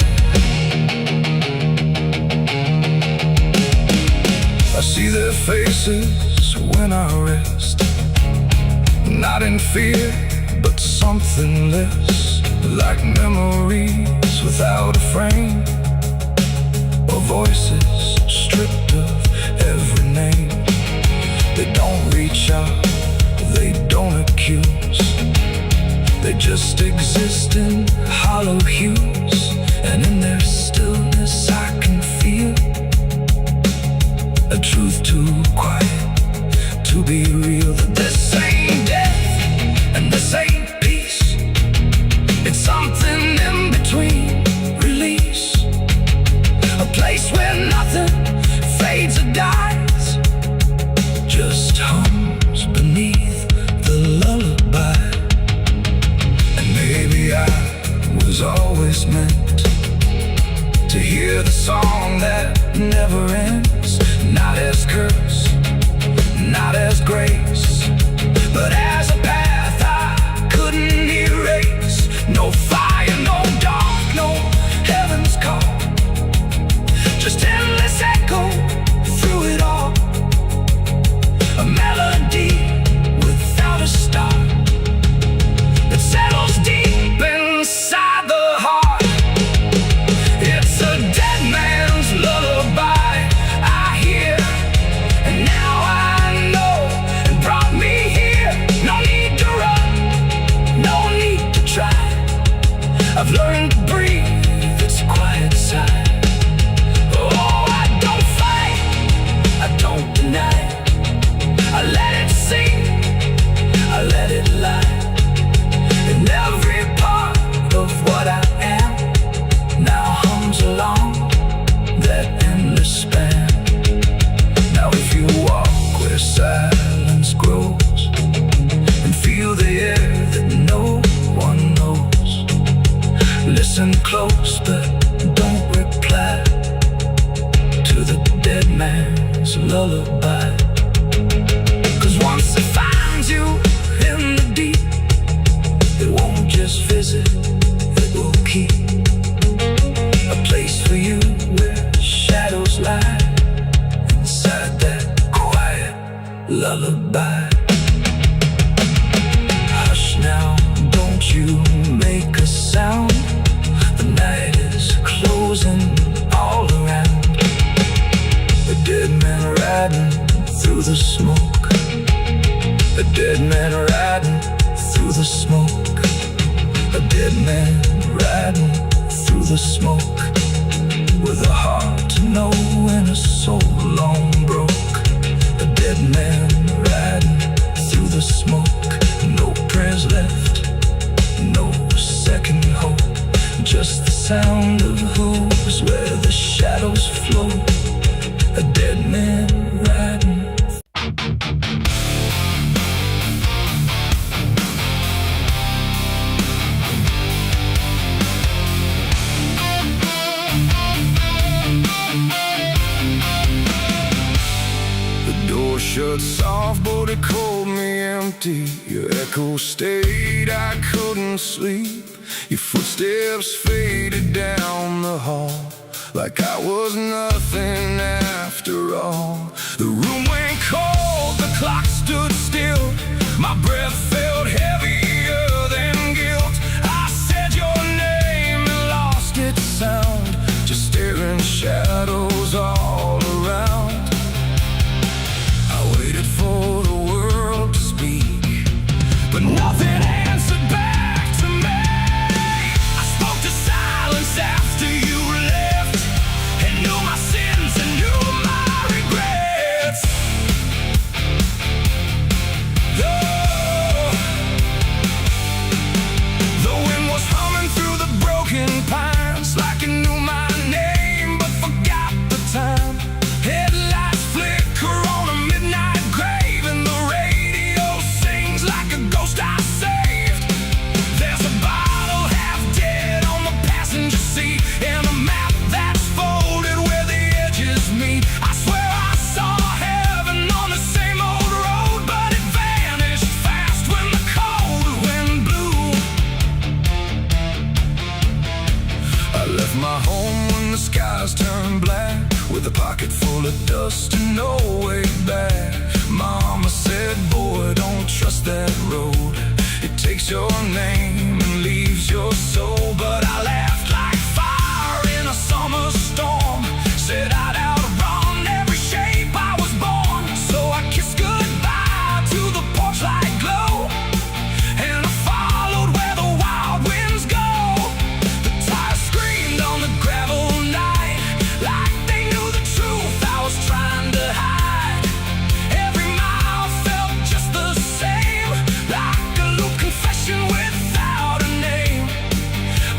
I see their faces when I rest, not in fear, but something less, like memories without a frame, or voices stripped of every name. They don't reach out, they don't accuse, they just exist in hollow hues. And in their stillness I can feel a truth too quiet to be real. That this ain't death and this ain't peace, it's something in between. Release, a place where nothing fades or dies, just hums beneath the lullaby. And maybe I was always meant to hear the song that never ends, not as curse, not as grace, but as a path I couldn't erase. No fire, no dark, no heaven's call, just endless echo through it all. A melody without a start that settles deep inside the heart. It's a dead man's lullaby I hear, and now I know it brought me here. No need to run, no need to try, I've learned to breathe its quiet sigh. Oh, I don't fight, I don't deny, I let it sing, I let it lie. And every part of what I am now hums along that endless span. Now if you walk where silence grows and feel the air that no one knows, listen close but don't reply to the dead man's lullaby. 'Cause once it finds you in the deep, it won't just visit, it will keep a place for you where shadows lie inside that quiet lullaby. Hush now, don't you make a sound, the night is closing all around. A dead man riding through the smoke, a dead man riding through the smoke, a dead man riding through the smoke, with a heart to know and a soul long broke. A dead man riding through the smoke, no prayers left, no second hope, just the sound of hooves where the shadows flow. A dead man riding. Shut soft, but it empty, your echo stayed, I couldn't sleep. Your footsteps faded down the hall, like I was nothing after all. The room went cold, the clock stood still. My breath felt heavier than guilt. I said your name and lost its sound, just staring shadows all around. I waited for the world to speak, but nothing answered back to me. I spoke to silence after you left, and knew my sins and knew my regrets. The wind was humming through the broken pines, like it knew my name but forgot the time. Headlights flicker on a midnight grave, and the radio sings like a ghost I saved. There's a bottle half dead on the passenger seat, and a map that's folded where the edges meet. I swear I saw heaven on the same old road, but it vanished fast when the cold wind blew. I left my home when the skies turned black, with a pocket full of dust and no way back. Mama said, boy, don't trust that road. It takes your name and leaves your soul. But I laughed like fire in a summer storm, said I'd outrun every shape I was born. So I kissed goodbye to the porch light glow, and I followed where the wild winds go. The tires screamed on the gravel night, like they knew the truth I was trying to hide. Every mile felt just the same, like a loop confession without a name.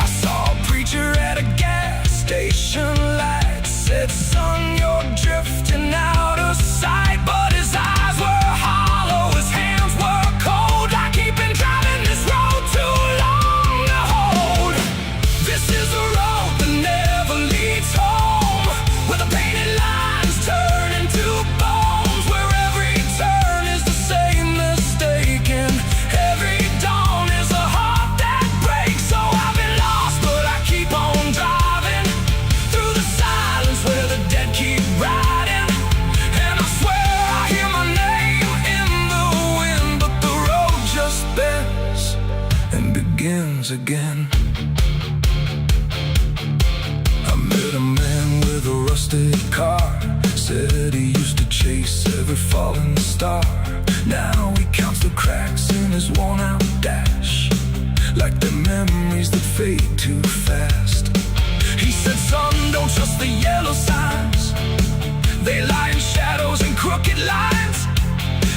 I saw a preacher at a gas station light, said, son, you're drifting out of sight. But his eyes were hollow, his hands were cold, like he'd been driving this road too long to hold. This is a road that never leads home, where the painted lines turn into bones, where every turn is the same mistake, and every dawn is a heart that breaks. So I've been lost, but I keep on driving through the silence where the dead keep riding. And I swear I hear my name in the wind, but the road just bends and begins again. I met a man with a rusted car, said he used to chase every falling star. Now he counts the cracks in his worn-out dash, like the memories that fade too fast. He said, son, don't trust the yellow signs, they lie in shadows and crooked lines.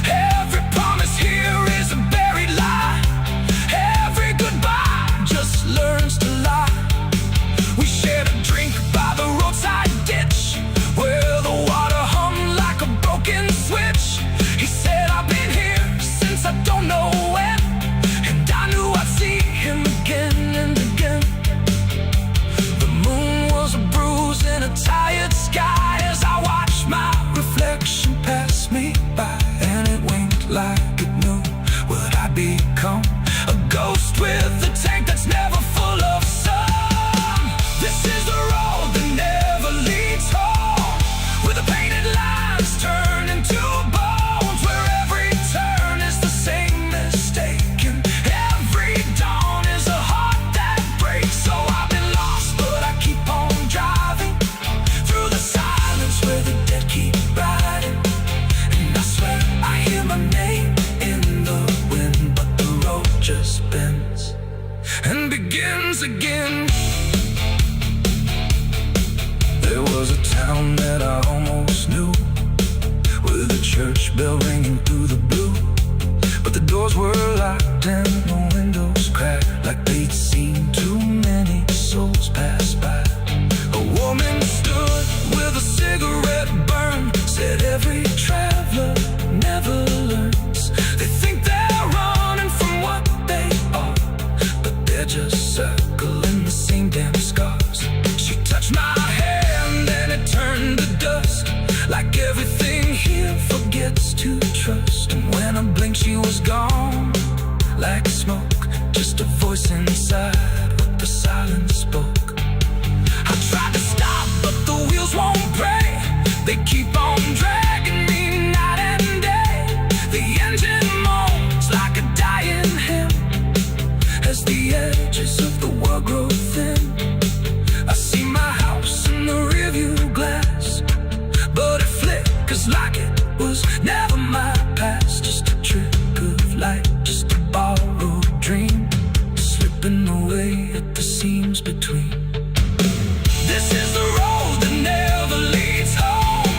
Every promise here is a buried lie, every goodbye just learns to lie. We shared a drink by the roadside ditch, where the water hummed like a broken switch. He said, I've been here since I don't know when, and I knew I'd see him again and again. The moon was a bruise in a tired sky, as I watched my reflection pass me by, and it winked like it knew what I'd become, a ghost with a tank that's never full of sun. This is the road that never leads home, where the painted lines turn into bones, where every turn is the same mistake, and every dawn is a heart that breaks. So I've been lost, but I keep on driving through the silence where the dead keep riding. And I swear I hear my name in the wind, but the road just bends and begins again. There was a town that I almost knew, with a church bell ringing through the blue, but the doors were locked and the windows cracked, like they'd seen too many souls pass by. A woman stood with a cigarette burn, said every traveler never learns. They think they're running from what they are, but they're just circling the same damn scars. She touched my hand and it turned to dust, like everything here forgets to trust. And when I blinked she was gone, smoke, just a voice inside what the silence spoke. I tried to stop, but the wheels won't break. They keep on dragging me night and day. The engine moans like a dying hymn as the edges of the world grow thin. I see my house in the rearview glass, but it flickers like it was never my past. Just a trick of light, just a borrowed dream, slipping away at the seams between. This is the road that never leads home,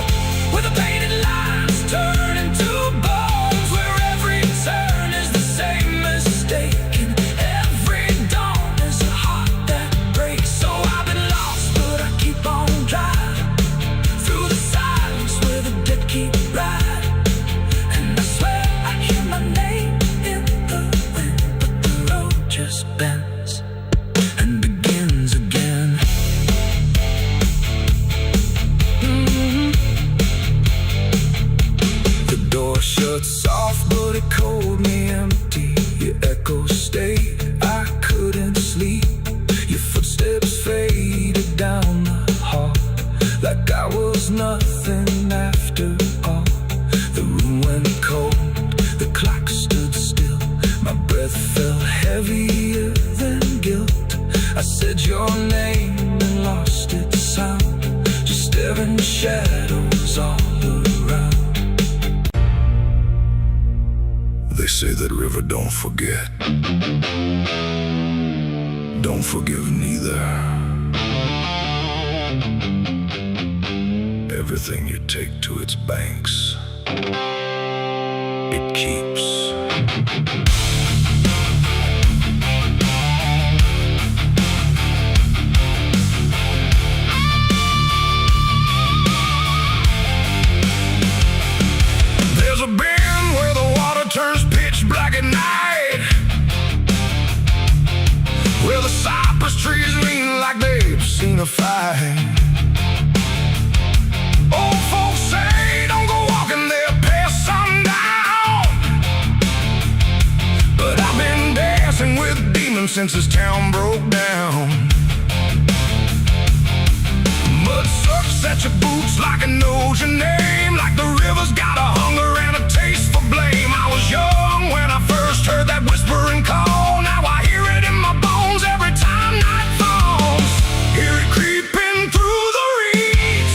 where the painted lines turn into bones, where every turn is the same mistake, and every dawn is a heart that breaks. So I've been lost, but I keep on driving through the silence where the dead keep riding. And I swear I hear my name in the wind, but the road just bends and begins again. The door shuts off, but it cold me empty. Your echo stayed, I couldn't sleep. Your footsteps faded down the hall, like I was nothing after all. The room went cold, the clock stood still. My breath felt heavier than guilt. I said your name and lost its sound, just staring shadows all around. They say that river don't forget, don't forgive neither. Everything you take to its banks, it keeps. There's a bend where the water turns pitch black at night, where the cypress trees lean like they've seen a fight. Old folks say don't go walking there past sundown, but I've been dancing with demons since this town broke down. Mud sucks at your boots like it knows your name, like the river's got a hunger and a taste for blame. I was young when I first heard that whispering call. Now I hear it in my bones every time night falls. Hear it creeping through the reeds,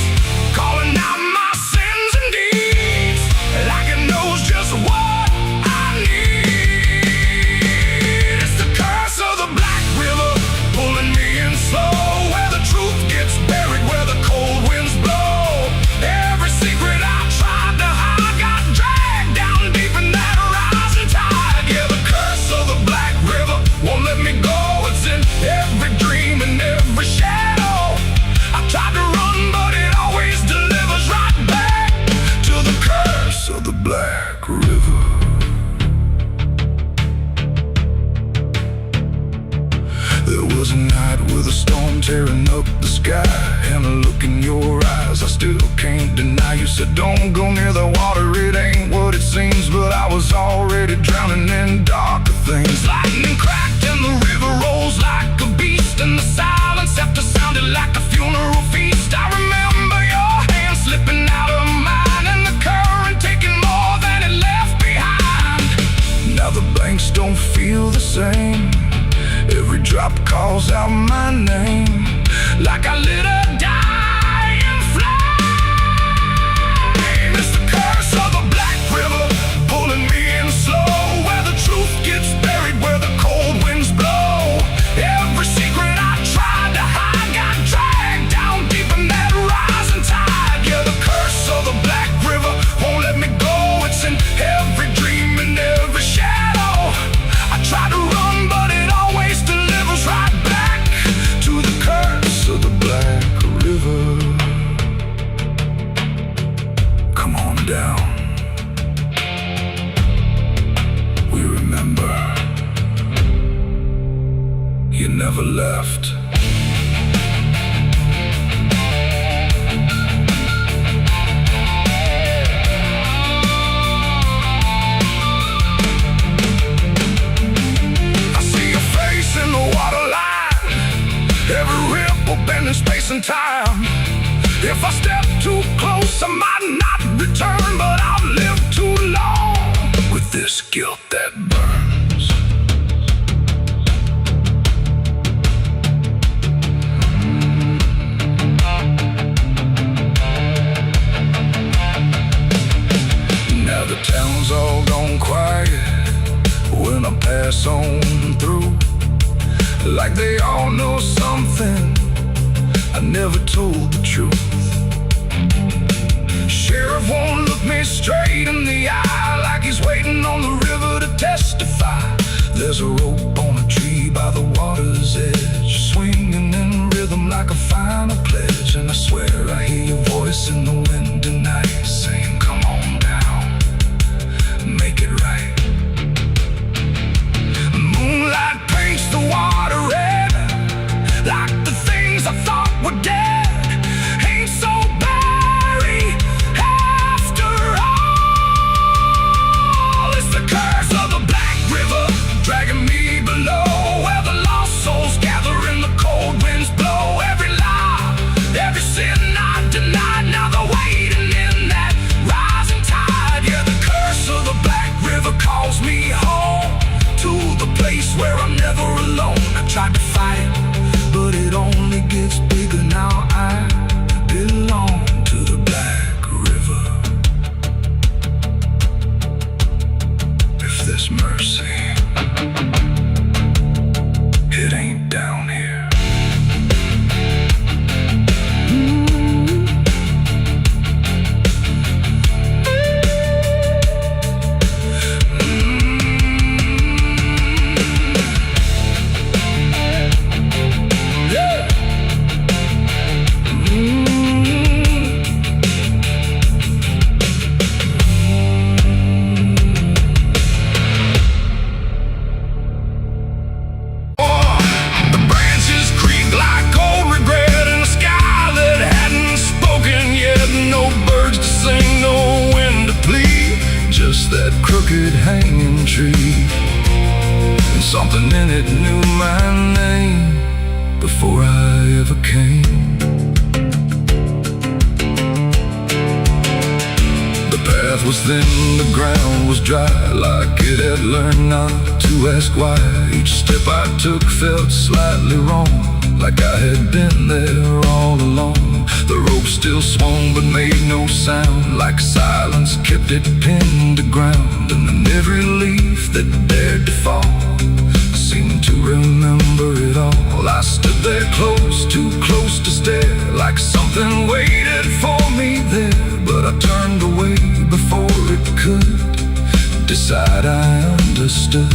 calling out my sins and deeds, like it knows just what I need. It's the curse of the Black River, pulling me in slow, where the truth gets buried, where the cold winds blow. Every secret I tried to hide got dragged down deep in that rising tide. Yeah, the curse of the Black River won't let me go. It's in every dream and every shadow. I tried to run, but it always delivers right back to the curse of the Black River. There was a night with a storm tearing up the sky, and a look in your eyes I still can't deny. You said don't go near the water, it ain't what it seems, but I was already drowning in darker things. Lightning cracked and the river rolls like a beast, and the silence after sounded like a funeral feast. I remember your hand slipping out of mine, and the current taking more than it left behind. Now the banks don't feel the same, every drop calls out my name, like I lit a dying flame. It's the curse of the Black River, pulling me in slow, where the truth gets buried, where the cold winds blow. Every secret I tried to hide got dragged down deep in that rising tide. Yeah, the curse of the Black River won't let me go. It's in every dream and every shadow. I try to run, but it always delivers right back to the curse of the Black River. Come on down, we remember. You never left. wasting time. If I step too close, I might not return, but I've lived too long with this guilt that burns. Now the town's all gone quiet when I pass on through, like they all know something I never told the truth. Sheriff won't look me straight in the eye, like he's waiting on the river to testify. There's a rope on a tree by the water's edge, swinging in rhythm like a final pledge. And I swear I hear your voice in the wind tonight, saying come on down, make it right. Moonlight paints the water red, like the things I thought were dead ain't so blurry after all. It's the curse of the Black River dragging me below, where the lost souls gather and the cold winds blow. Every lie, every sin I denied, now they're waiting in that rising tide. Yeah, the curse of the Black River calls me home, to the place where I'm never alone. I tried to fight it, but it only gets bigger now. I belong to the Black River. If there's mercy, it ain't down here. That crooked hanging tree, and something in it knew my name before I ever came. The path was thin, the ground was dry, like it had learned not to ask why. Each step I took felt slightly wrong, like I had been there all along. The rope still swung but made no sound, like silence kept it pinned to ground. And then every leaf that dared to fall seemed to remember it all. I stood there close, too close to stare, like something waited for me there. But I turned away before it could decide I understood.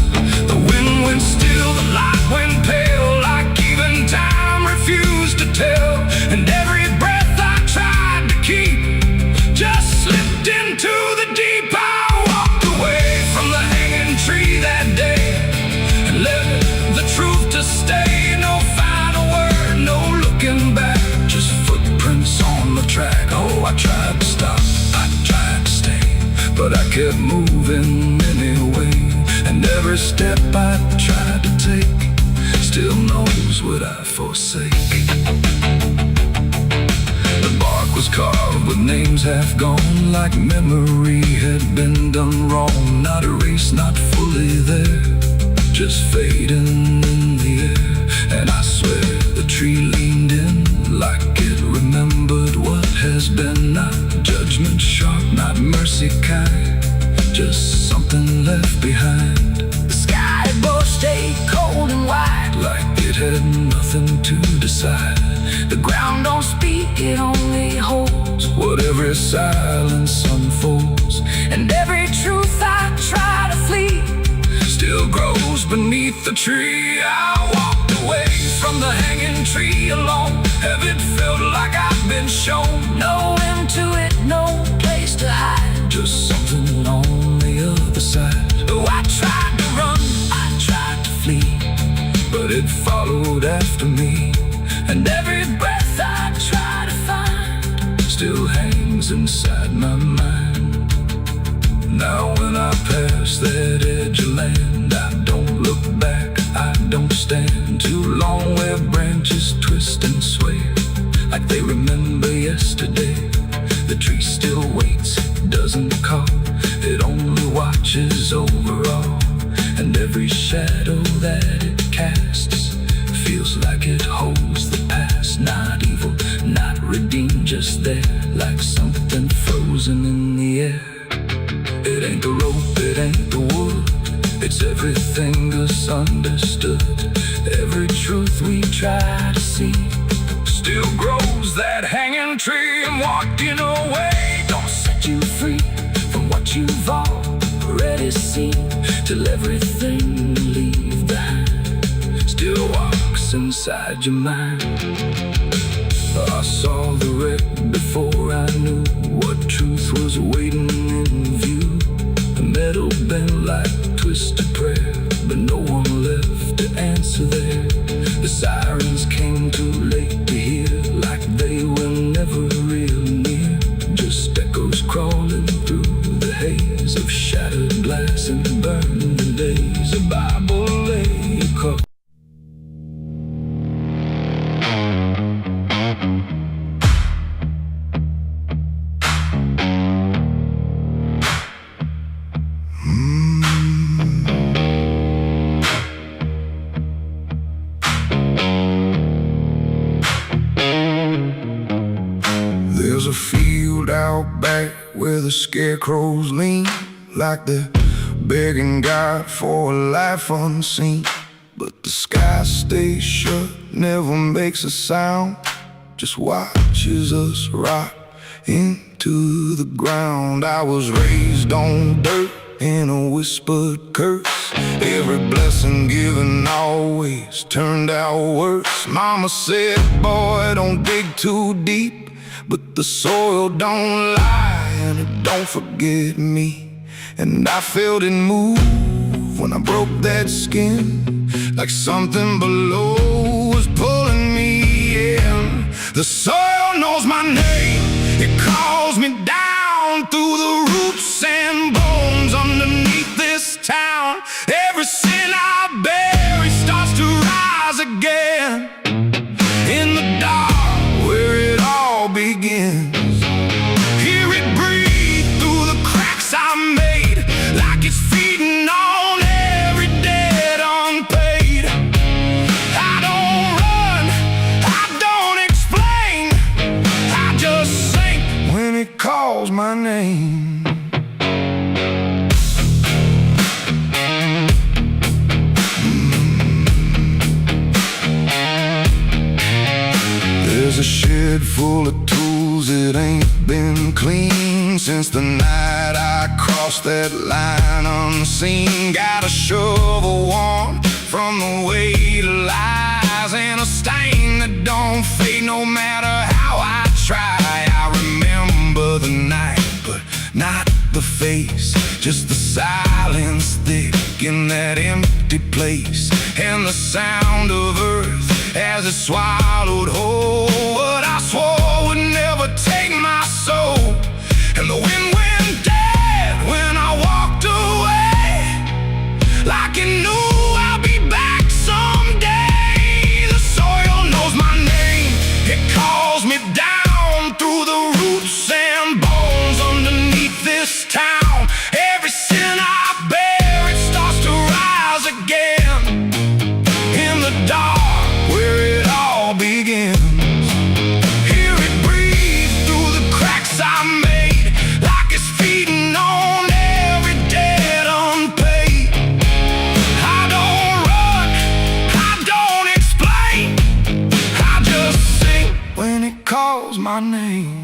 The wind went still, the light went pale, like even time refused to tell. And every breath I tried to keep just slipped into the deep. I walked away from the hanging tree that day and left the truth to stay. No final word, no looking back, just footprints on the track. Oh, I tried to stop, I tried to stay, but I kept moving anyway. And every step I tried to take still knows what I forsake. The bark was carved with names half gone, like memory had been done wrong. Not erased, not fully there, just fading in the air. And I swear the tree leaned in, like it remembered what has been. Not judgment sharp, not mercy kind, just something left behind. The sky above stayed cold and white, like it had nothing to decide. The ground don't speak, it only holds what every silence unfolds. And every truth I try to flee still grows beneath the tree. I walked away from the hanging tree alone. Heaven felt like I've been shown no end to it, no place to hide, just something on the other side. Oh, I tried to run, I tried to flee, but it followed after me. And every breath I try to find still hangs inside my mind. Now when I pass that edge of land, I don't look back, I don't stand too long where branches twist and sway. shadow that it casts feels like it holds the past. Not evil, not redeemed, just there, like something frozen in the air. It ain't the rope, it ain't the wood, it's everything us understood. Every truth we try to see still grows that hanging tree, and walking away don't set you free from what you've already seen, till everything you leave behind still walks inside your mind. I saw the wreck before I knew what truth was waiting in view. The metal bent like twisted prayer, but no one left to answer there. The sirens came too late to hear, like they were never real near. Just echoes crawling through the haze of shattered glass and burning days. A Bible lay across. There's a field out back where the scarecrows lean, like they're begging God for a life unseen. But the sky stays shut, never makes a sound, just watches us rot into the ground. I was raised on dirt in a whispered curse. Every blessing given always turned out worse. Mama said, boy, don't dig too deep, but the soil don't lie and it don't forget me. And I felt it move when I broke that skin, like something below was pulling me in. The soil knows my name, it calls me down through the roots and bones underneath this town. Every sin I bury starts to rise again in the dark where it all begins. Hear it breathe through the cracks I made, like it's feeding on every debt unpaid. I don't run, I don't explain, I just sink when it calls my name. There's a shed full of tools, it ain't been clean since the night I crossed that line unseen. Got a shovel worn from the weight of lies, and a stain that don't fade no matter how I try. I remember the night, but not the face, just the silence thick in that empty place, and the sound of earth as it swallowed whole what I swore would never take my soul. And the wind went dead when I walked away, like it knew I'll be back someday. The soil knows my name, it calls me down through the roots and bones underneath this town. Every sin I bear, it starts to rise again in the dark where it all begins. Hear it breathe through the cracks I made, like it's feeding on every debt unpaid. I don't run, I don't explain, I just sing when it calls my name.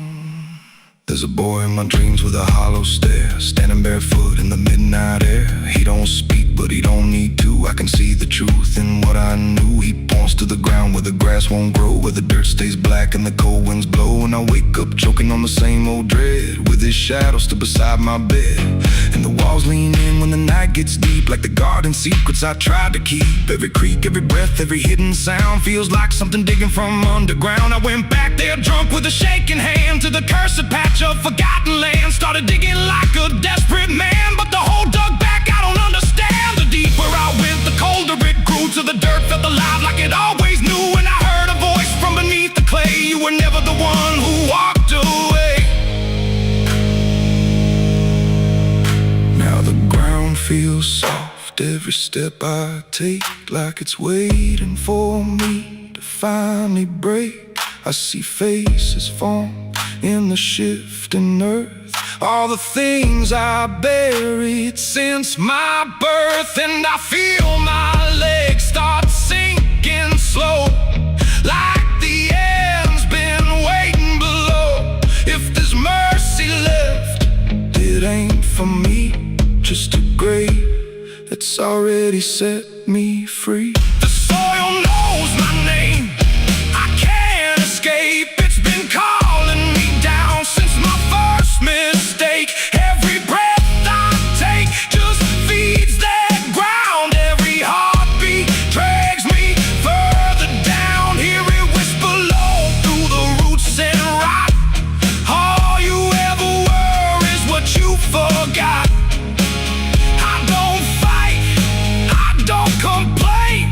There's a boy in my dreams with a hollow stare, standing barefoot in the midnight air. He don't speak, but he don't need to. I can see the truth in what I knew. He points to the ground where the grass won't grow, where the dirt stays black and the cold winds blow. And I wake up choking on the same old dread, with his shadow still beside my bed. And the walls lean in when the night gets deep, like the garden secrets I tried to keep. Every creak, every breath, every hidden sound feels like something digging from underground. I went back there drunk with a shaking hand to the cursed patch of forgotten land. Started digging like a desperate man, but the hole dug back, I don't understand. The deeper I went, the colder it grew, to the dirt felt alive like it always knew. And I heard a voice from beneath the clay, you were never the one who walked away. Now the ground feels soft every step I take, like it's waiting for me to finally break. I see faces form in the shifting earth, all the things I buried since my birth. And I feel my legs start sinking slow, like the end's been waiting below. If there's mercy left, it ain't for me, just a grave that's already set me free. The soil knows my name, I can't escape. It's been calling me down since my first mistake. Every breath I take just feeds that ground. Every heartbeat drags me further down. Hear it whisper low through the roots and rot. All you ever were is what you forgot. I don't fight, I don't complain,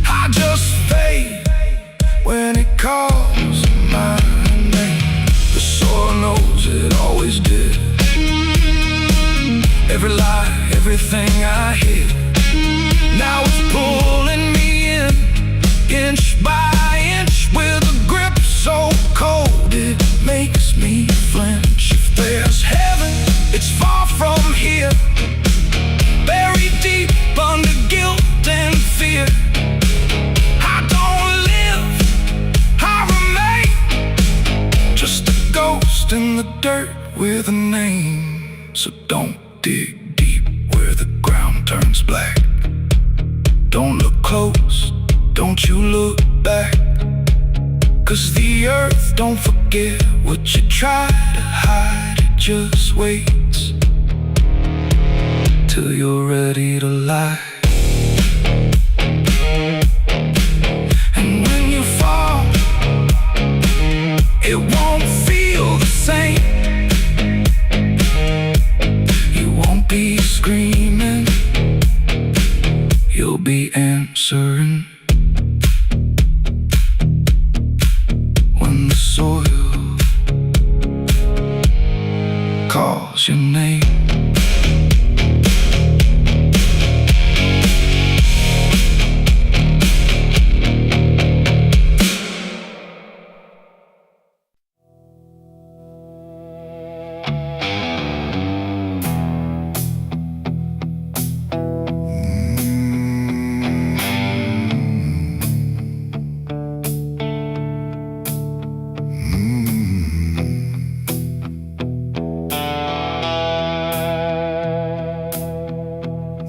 I just fade when it calls my name. The soil knows it always did. Every lie, everything I hid, now it's pulling me in, inch by inch, with a grip so cold it makes me flinch. If there's heaven, it's far from here, buried deep under guilt and fear. I don't live, I remain, just a ghost in the dirt with a name. So don't dig deep where the ground turns black. Don't look close, don't you look back, 'cause the earth don't forget what you try to hide. It just waits till you're ready to lie. And when you fall, it won't feel the same. You won't be screaming, you'll be answering. When the soil calls your name.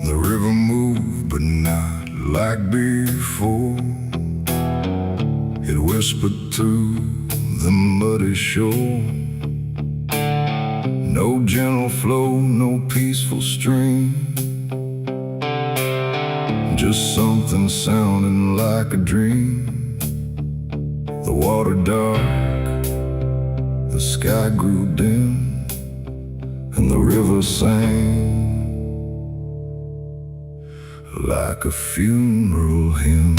The river moved, but not like before. It whispered through the muddy shore. No gentle flow, no peaceful stream, just something sounding like a dream. The water dark, the sky grew dim, and the river sang like a funeral hymn.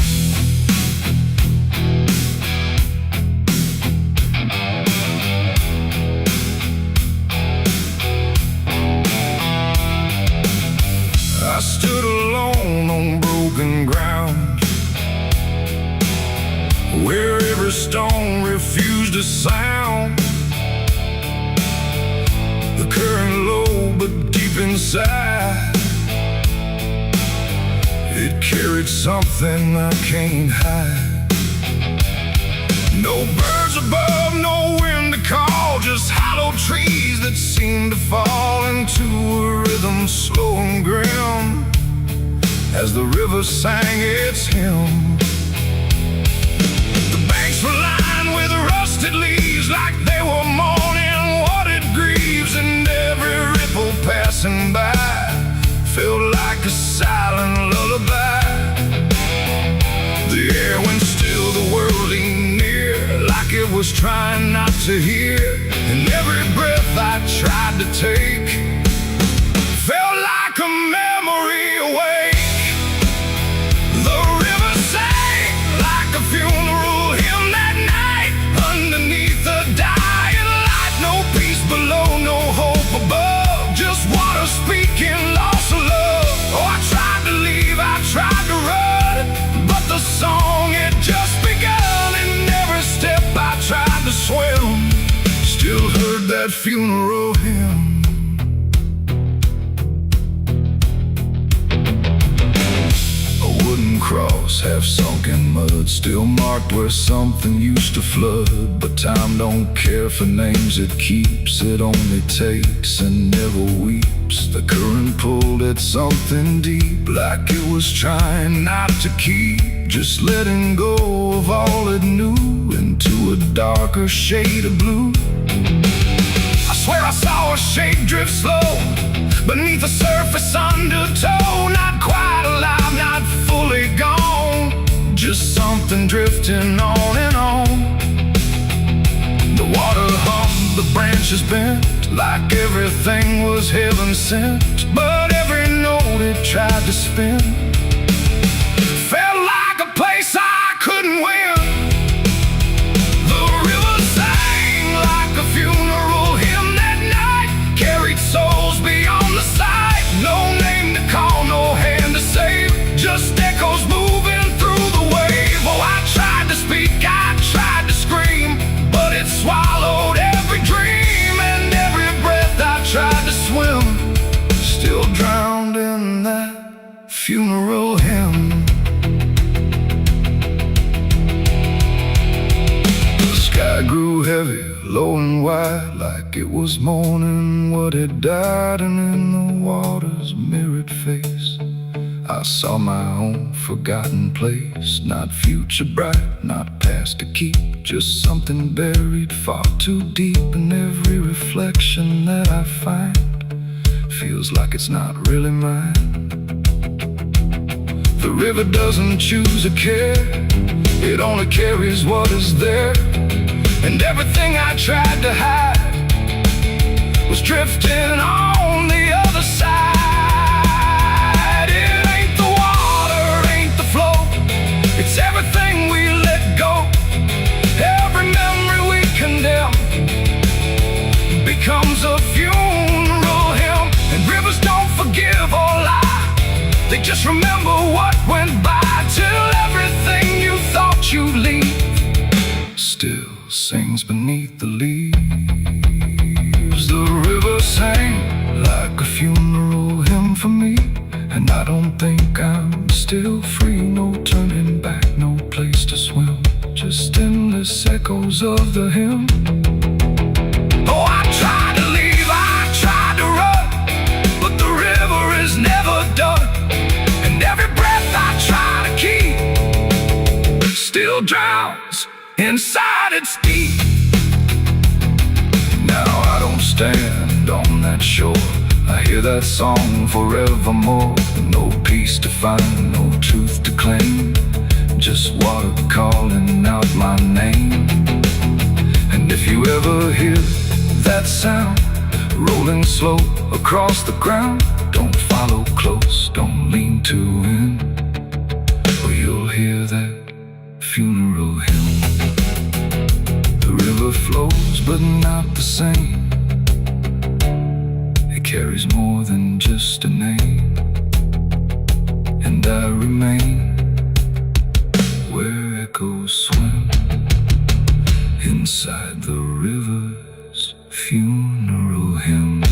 I stood alone on broken ground, where every stone refused a sound. The current low but deep inside, it carried something I can't hide. No birds above, no wind to call, just hollow trees that seem to fall into a rhythm slow and grim, as the river sang its hymn. The banks were lined with rusted leaves, like they were mourning what it grieves, and every ripple passing by felt like a silent lullaby. The air went still, the world leaned near, like it was trying not to hear. And every breath I tried to take felt like a memory awake. The river sang like a funeral hymn that night, underneath the dying light. No peace below, no hope above, just water speaking loss of love. Oh, I tried funeral hymn. A wooden cross, half sunk in mud, still marked where something used to flood. But time don't care for names it keeps, it only takes and never weeps. The current pulled at something deep, like it was trying not to keep, just letting go of all it knew into a darker shade of blue. I swear I saw a shape drift slow beneath the surface undertow, not quite alive, not fully gone, just something drifting on and on. The water hummed, the branches bent, like everything was heaven sent. But every note it tried to spin felt like a place I couldn't win. The river sang like a funeral hymn that night, carried souls beyond the sight. No name to call, no hand to save, just echoes moving through the wave. Oh, I tried to speak, I tried to scream, but it swallowed every dream, and every breath I tried to swim, still drowned in that funeral hymn. The sky grew heavy, low and wide, like it was mourning what had died. And in the water's mirrored face, I saw my own forgotten place. Not future bright, not past to keep, just something buried far too deep. And every reflection that I find feels like it's not really mine. The river doesn't choose a care, it only carries what is there. And everything I tried to hide was drifting on the other side. It ain't the water, ain't the flow, it's everything we let go. Every memory we condemn becomes a funeral hymn. And rivers don't forgive or lie, they just remember what went by, till everything you thought you'd leave still sings beneath the leaves. The river sang like a funeral hymn for me, and I don't think I'm still free. No turning back, no place to swim, just endless echoes of the hymn. Oh, I tried to leave, I tried to run, but the river is never done. And every breath I try to keep still drowns inside its deep. Now I don't stand on that shore, I hear that song forevermore. No peace to find, no truth to claim, just water calling out my name. And if you ever hear that sound rolling slow across the ground, don't follow close, don't lean too in, or you'll hear that funeral hymn. The river flows but not the same, it carries more than just a name. And I remain where echoes swim, inside the river's funeral hymn.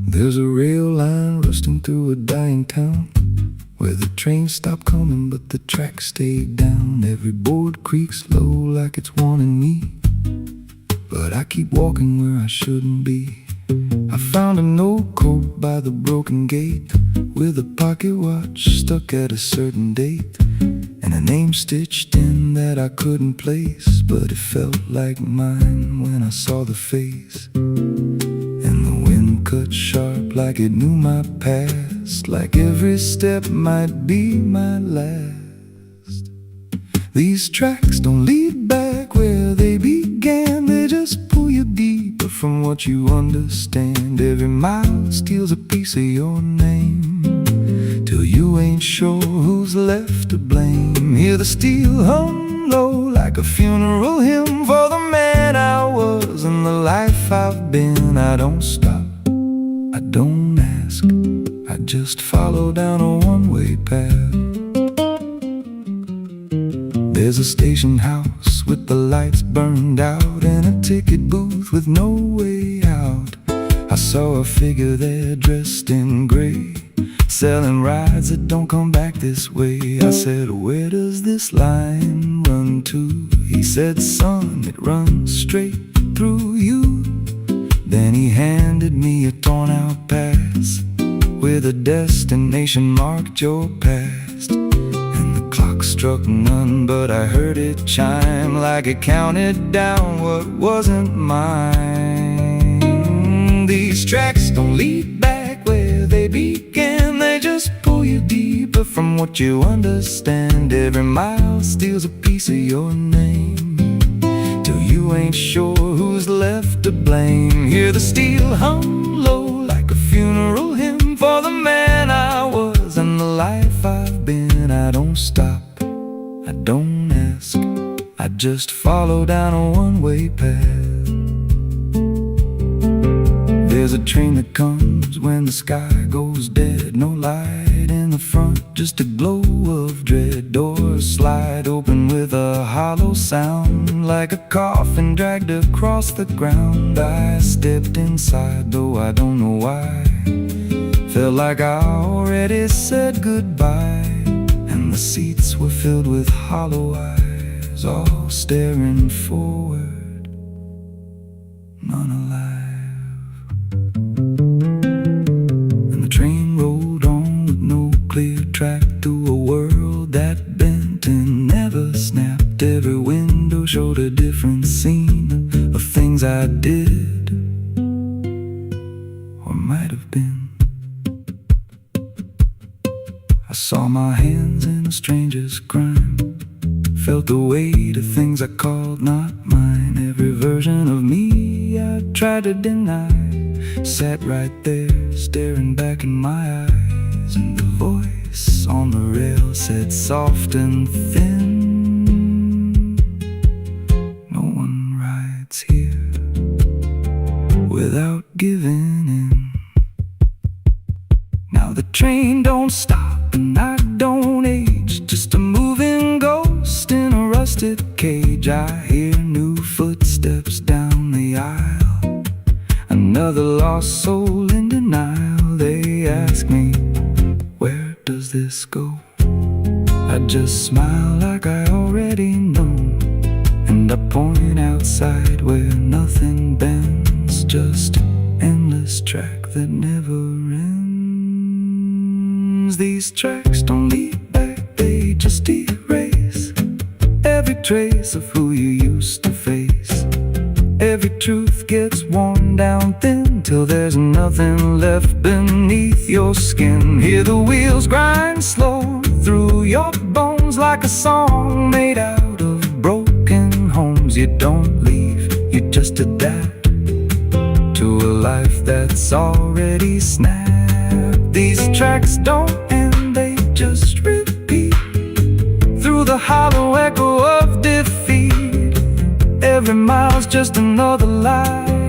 There's a rail line rusting through a dying town, where the trains stop coming but the tracks stay down. Every board creaks low like it's warning me, but I keep walking where I shouldn't be. I found an old coat by the broken gate, with a pocket watch stuck at a certain date, and a name stitched in that I couldn't place, but it felt like mine when I saw the face. And the wind cut sharp like it knew my past, like every step might be my last. These tracks don't lead back where they began, they just pull you deeper from what you understand. Every mile steals a piece of your name, till you ain't sure who's left to blame. Hear the steel hum low like a funeral hymn for the man I was and the life I've been. I don't stop, I don't ask, I just follow down a one-way path. There's a station house with the lights burned out and a ticket booth with no way out. I saw a figure there dressed in gray, selling rides that don't come back this way. I said, where does this line run to? He said, son, it runs straight through you. Then he handed me a torn out pass with a destination marked your past. And the clock struck none, but I heard it chime like it counted down what wasn't mine. These tracks don't lead back where they began, they just pull you deeper from what you understand. Every mile steals a piece of your name, till you ain't sure who's left to blame. Hear the steel hum low like a funeral hymn for the man I was and the life I've been. I don't stop, I don't ask, I just follow down a one-way path. There's a train that comes when the sky goes dead. No light in the front, just a glow of dread. Doors slide open with a hollow sound, like a coffin dragged across the ground. I stepped inside, though I don't know why. Felt like I already said goodbye. And the seats were filled with hollow eyes, all staring forward, none alive. Clear track through a world that bent and never snapped. Every window showed a different scene of things I did or might have been. I saw my hands in a stranger's crime, felt the weight of things I called not mine. Every version of me I tried to deny sat right there staring back in my eyes. And the voice on the rail said soft and thin, no one rides here without giving in. Now the train don't stop and I don't age, just a moving ghost in a rusted cage. I hear new footsteps down the aisle, another lost soul in denial. They ask me, where does this go? I just smile like I already know, and I point outside where nothing bends, just an endless track that never ends. These tracks don't lead back, they just erase every trace of who you used to face. Every truth gets worn down thin till there's nothing left beneath your skin. Hear the wheels grind slow through your bones like a song made out of broken homes. You don't leave, you just adapt to a life that's already snapped. These tracks don't end, they just repeat through the hollow echo of defeat. Every mile's just another lie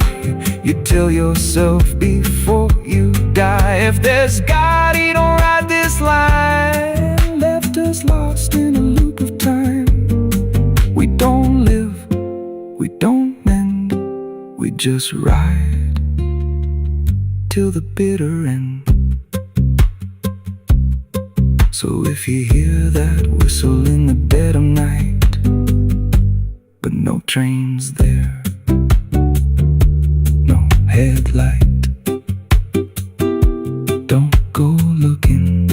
you tell yourself before you die. If there's God, he don't ride this line, left us lost in a loop of time. We don't live, we don't mend, we just ride till the bitter end. So if you hear that whistle in the dead of night, but no train's there, no headlight, don't go looking,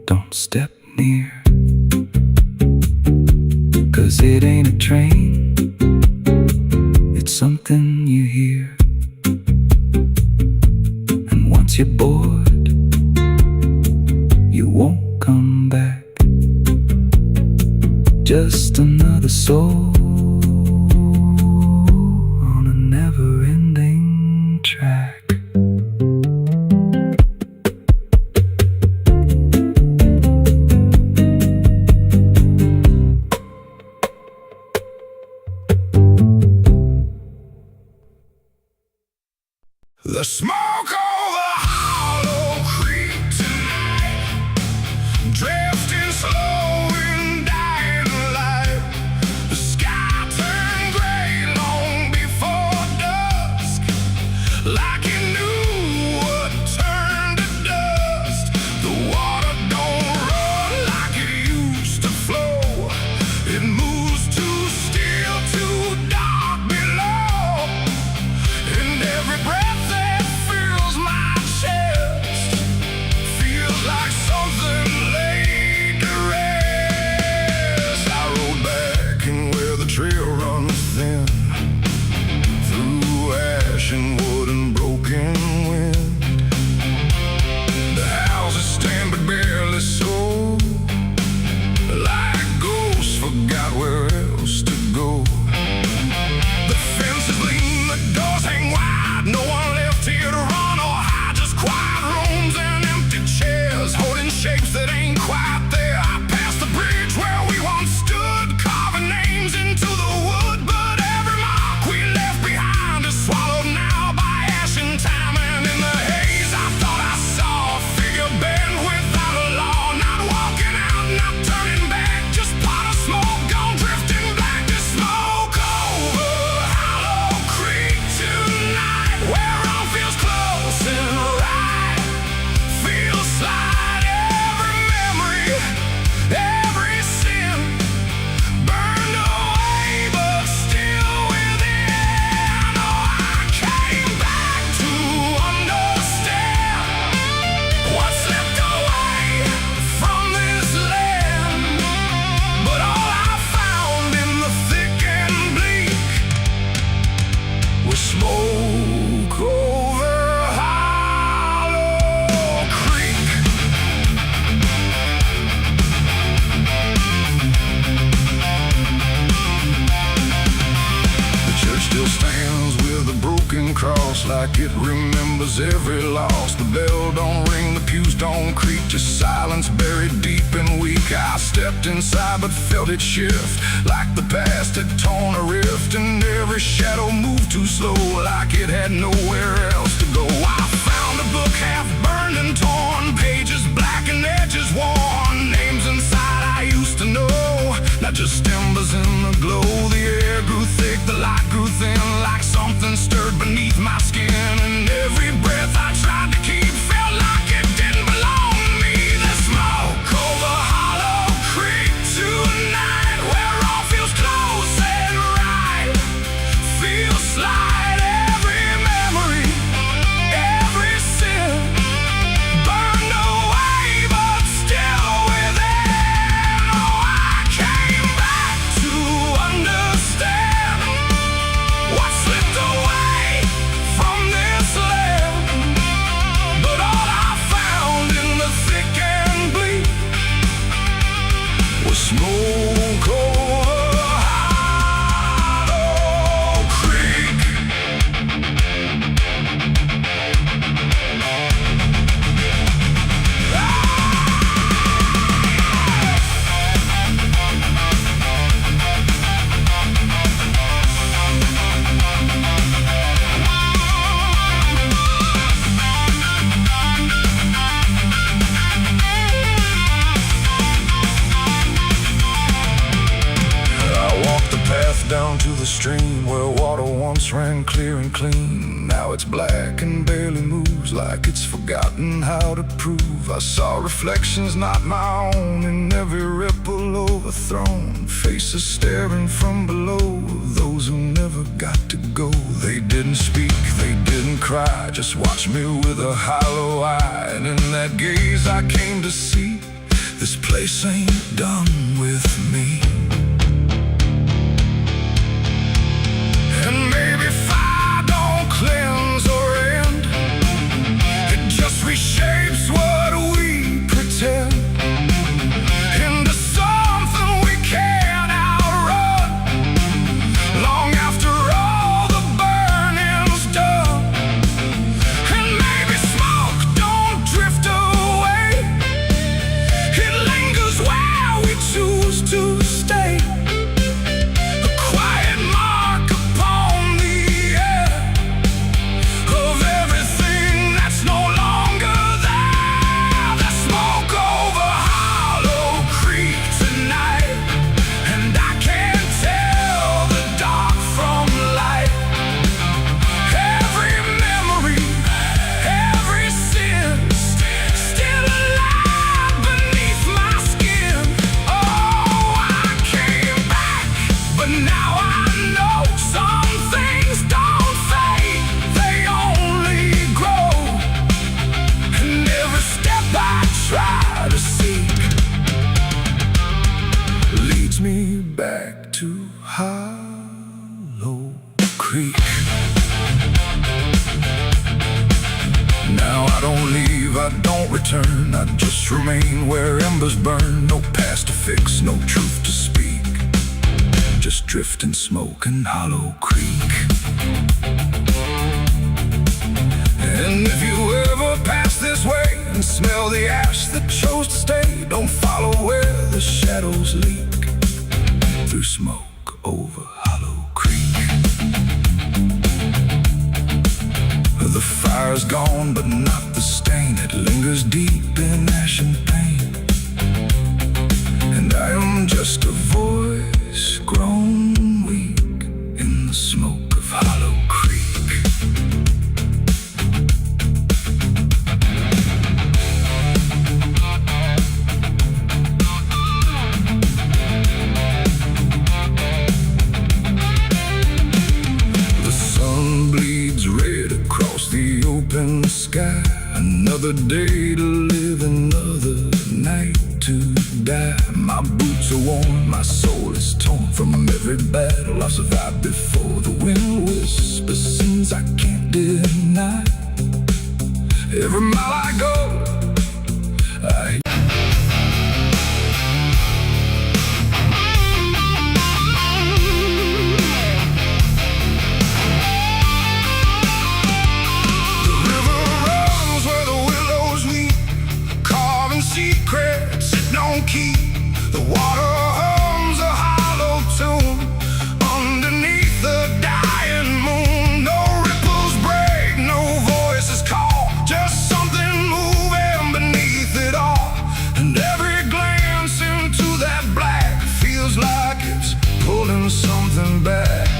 don't step near, 'cause it ain't a train, it's something you hear. And once you're bored, you won't come back. Just another soul on a never-ending track. The smoke over Hollow Creek tonight, drifting slow in dying light. The sky turned gray long before dusk, like it knew what turned to dust. The water don't run like it used to flow. It moves too still, too dark below. And every breath that fills my chest feels like something laid to rest. I rode back in where the trail runs thin, through ash and wood and broken wind. The houses stand but barely so, like ghosts forgot where else to go. The fences lean, the doors hang wide, no one left here to run or hide. Just quiet rooms and empty chairs, holding shapes that ain't quite there. I passed the bridge where we once stood, carving names into the wood, but every mark we left behind is swallowed now by ash and time. And in the haze I thought I saw a figure bend without a law, not walking out, not turning back, just pot of smoke gone drifting black. The smoke over Hollow Creek tonight, where all feels close and right, feels slight. Every memory, every sin burned away, but still within. Oh, I came back to understand what slipped away from this land. But all I found in the thick and bleak was smoke over Hollow Creek. The church still stands with a broken cross, like it remembers every loss. The bell don't ring, the pews don't creak, just silence buried deep and weak. I stepped inside but felt it shift, like the past had torn a rift. And every shadow moved too slow, like it had nowhere else to go. I found a book half burned and torn, pages black and edges worn. Names inside I used to know, not just embers in the glow. The air grew thick, the light grew thin, like something stirred beneath my skin. And every breath I tried to keep felt like it didn't belong to me. The smoke over Hollow Creek tonight, where all feels close and right, feels slight. Every memory, every sin burned away, but still within. Oh, I came back to understand what slipped away from this land. But all I found in the thick and bleak was smoke over Hollow Creek. I walked the path down to the stream where water once ran clear and clean. Now it's black and barely moves, like it's forgotten how to prove. I saw reflections not my own in every ripple overthrown, faces staring from below, those who never got to go. They didn't speak, they didn't cry, just watched me with a hollow eye. And in that gaze I came to see, this place ain't done with me. And maybe fire don't cleanse or end, it just reshapes what we pretend into something we can't outrun. Long after all the burning's done, and maybe smoke don't drift away, it lingers where we choose to creek. Now I don't leave, I don't return, I just remain where embers burn. No past to fix, no truth to speak, just drift and smoke in Hollow Creek. And if you ever pass this way and smell the ash that chose to stay, don't follow where the shadows leak through smoke over Hollow Creek. The fire's gone, but not the stain. It lingers deep in ash and pain. And I am just a voice grown weak in the smoke of Hollow Creek. The open sky, another day to live, another night to die. My boots are worn, my soul is torn from every battle I've survived before. The wind whispers sins I can't deny. Every mile I go, secrets it don't keep. The water hums a hollow tune underneath the dying moon. No ripples break, no voices call, just something moving beneath it all. And every glance into that black feels like it's pulling something back.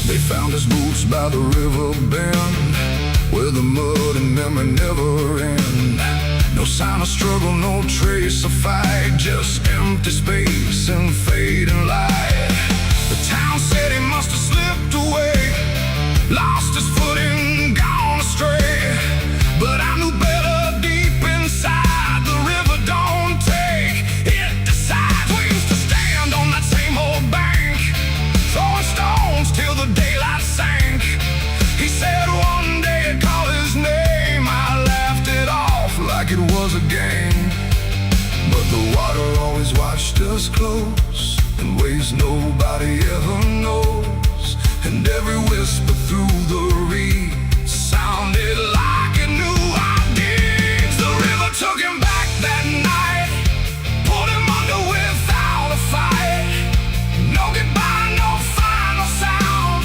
They found his boots by the river bend, where the mud and memory never end. No sign of struggle, no trace of fight, just empty space and fading light. The town said he must have slipped away, lost his footing, gone astray. But I knew better deep inside, the river don't take, it decides. We used to stand on that same old bank, throwing stones till the daylight sank. He said one day he'd call his name, I laughed it off like it was a game. But the water always watched us close, in ways nobody ever knows. And every whisper through the reeds sounded like it knew our deeds. The river took him back that night, pulled him under without a fight. No goodbye, no final sound,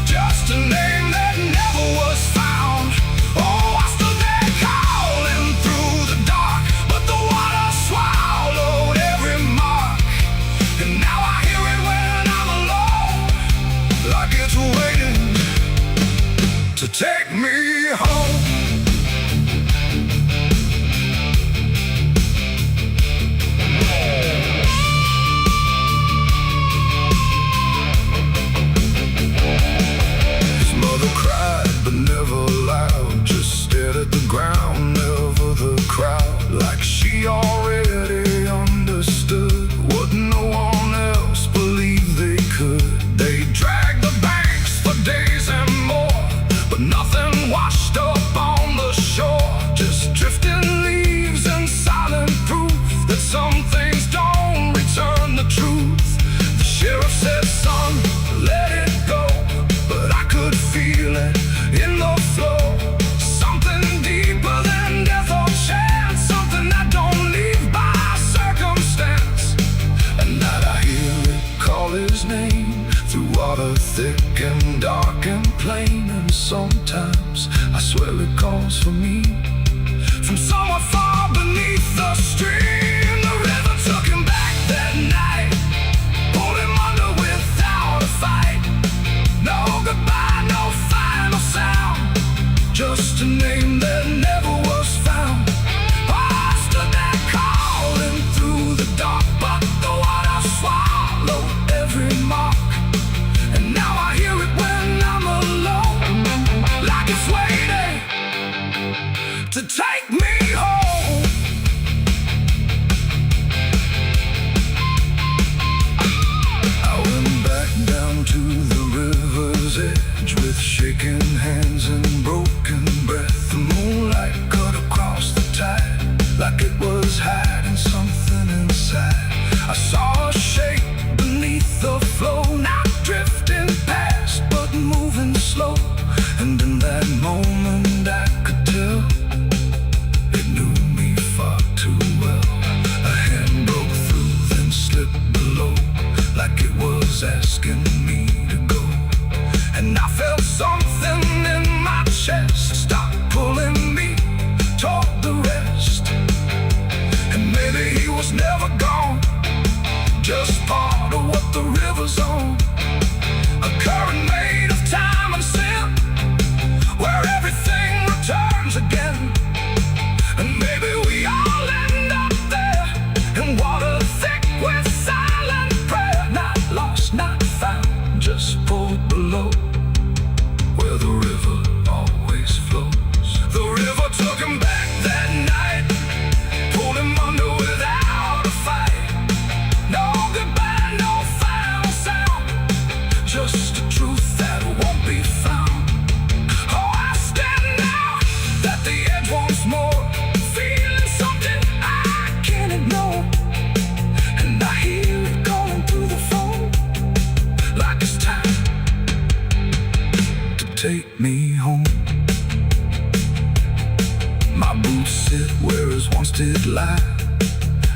just a name that never was found. Oh, I stood there calling through the dark, but the water swallowed every mark. And now I hear it when I'm alone, like it's waiting to take me home. His mother cried, but never loud, just stared at the ground, never the crowd. Like she already understood what no one else believed they could. They dragged the banks for days and more, but nothing washed up on the shore. Just drifting leaves and silent proof that some things don't return the truth. The sheriff said, son, let it go, but I could feel it in the flow. Something deeper than death or chance, something that don't leave by circumstance. And that I hear it call his name through water thick and dark and plain. And sometimes I swear it calls for me from somewhere far beneath the stream. The river took him back that night, pulled him under without a fight. No goodbye, no final sound, just a name that never was found. I stood there calling through the dark, but the water swallowed every mark. And now I hear it when I'm alone, like it's waiting to take me home. edge with shaking hands and broken breath. The moonlight cut across the tide like it was hiding something inside. I saw a shape beneath the flow, not drifting past but moving slow. And in that moment I could tell it knew me far too well. A hand broke through, then slipped below, like it was asking me to go. And I felt something in my chest stop pulling me toward the rest. And maybe he was never gone, just part of what the river's on. A current made of time and sin, where everything returns again. And maybe we all end up there, in water thick with silent prayer. Not lost, not found, just pulled below, where the river always flows. The river took him back that night, pulled him under without a fight. No goodbye, no final sound, just a truth that won't be found. Oh, I stand out at the edge once more, feeling something I can't ignore. And I hear it calling through the phone, like it's time to take me home. My boots sit where his once did lie,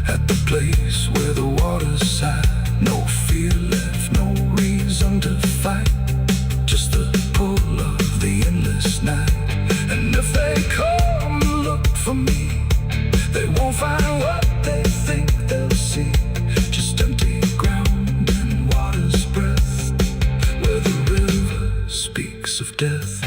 at the place where the water's sigh. No fear left, no reason to fight, just the pull of the endless night. And if they come and look for me, they won't find what they think they'll see, just empty ground and water's breath, where the river speaks of death.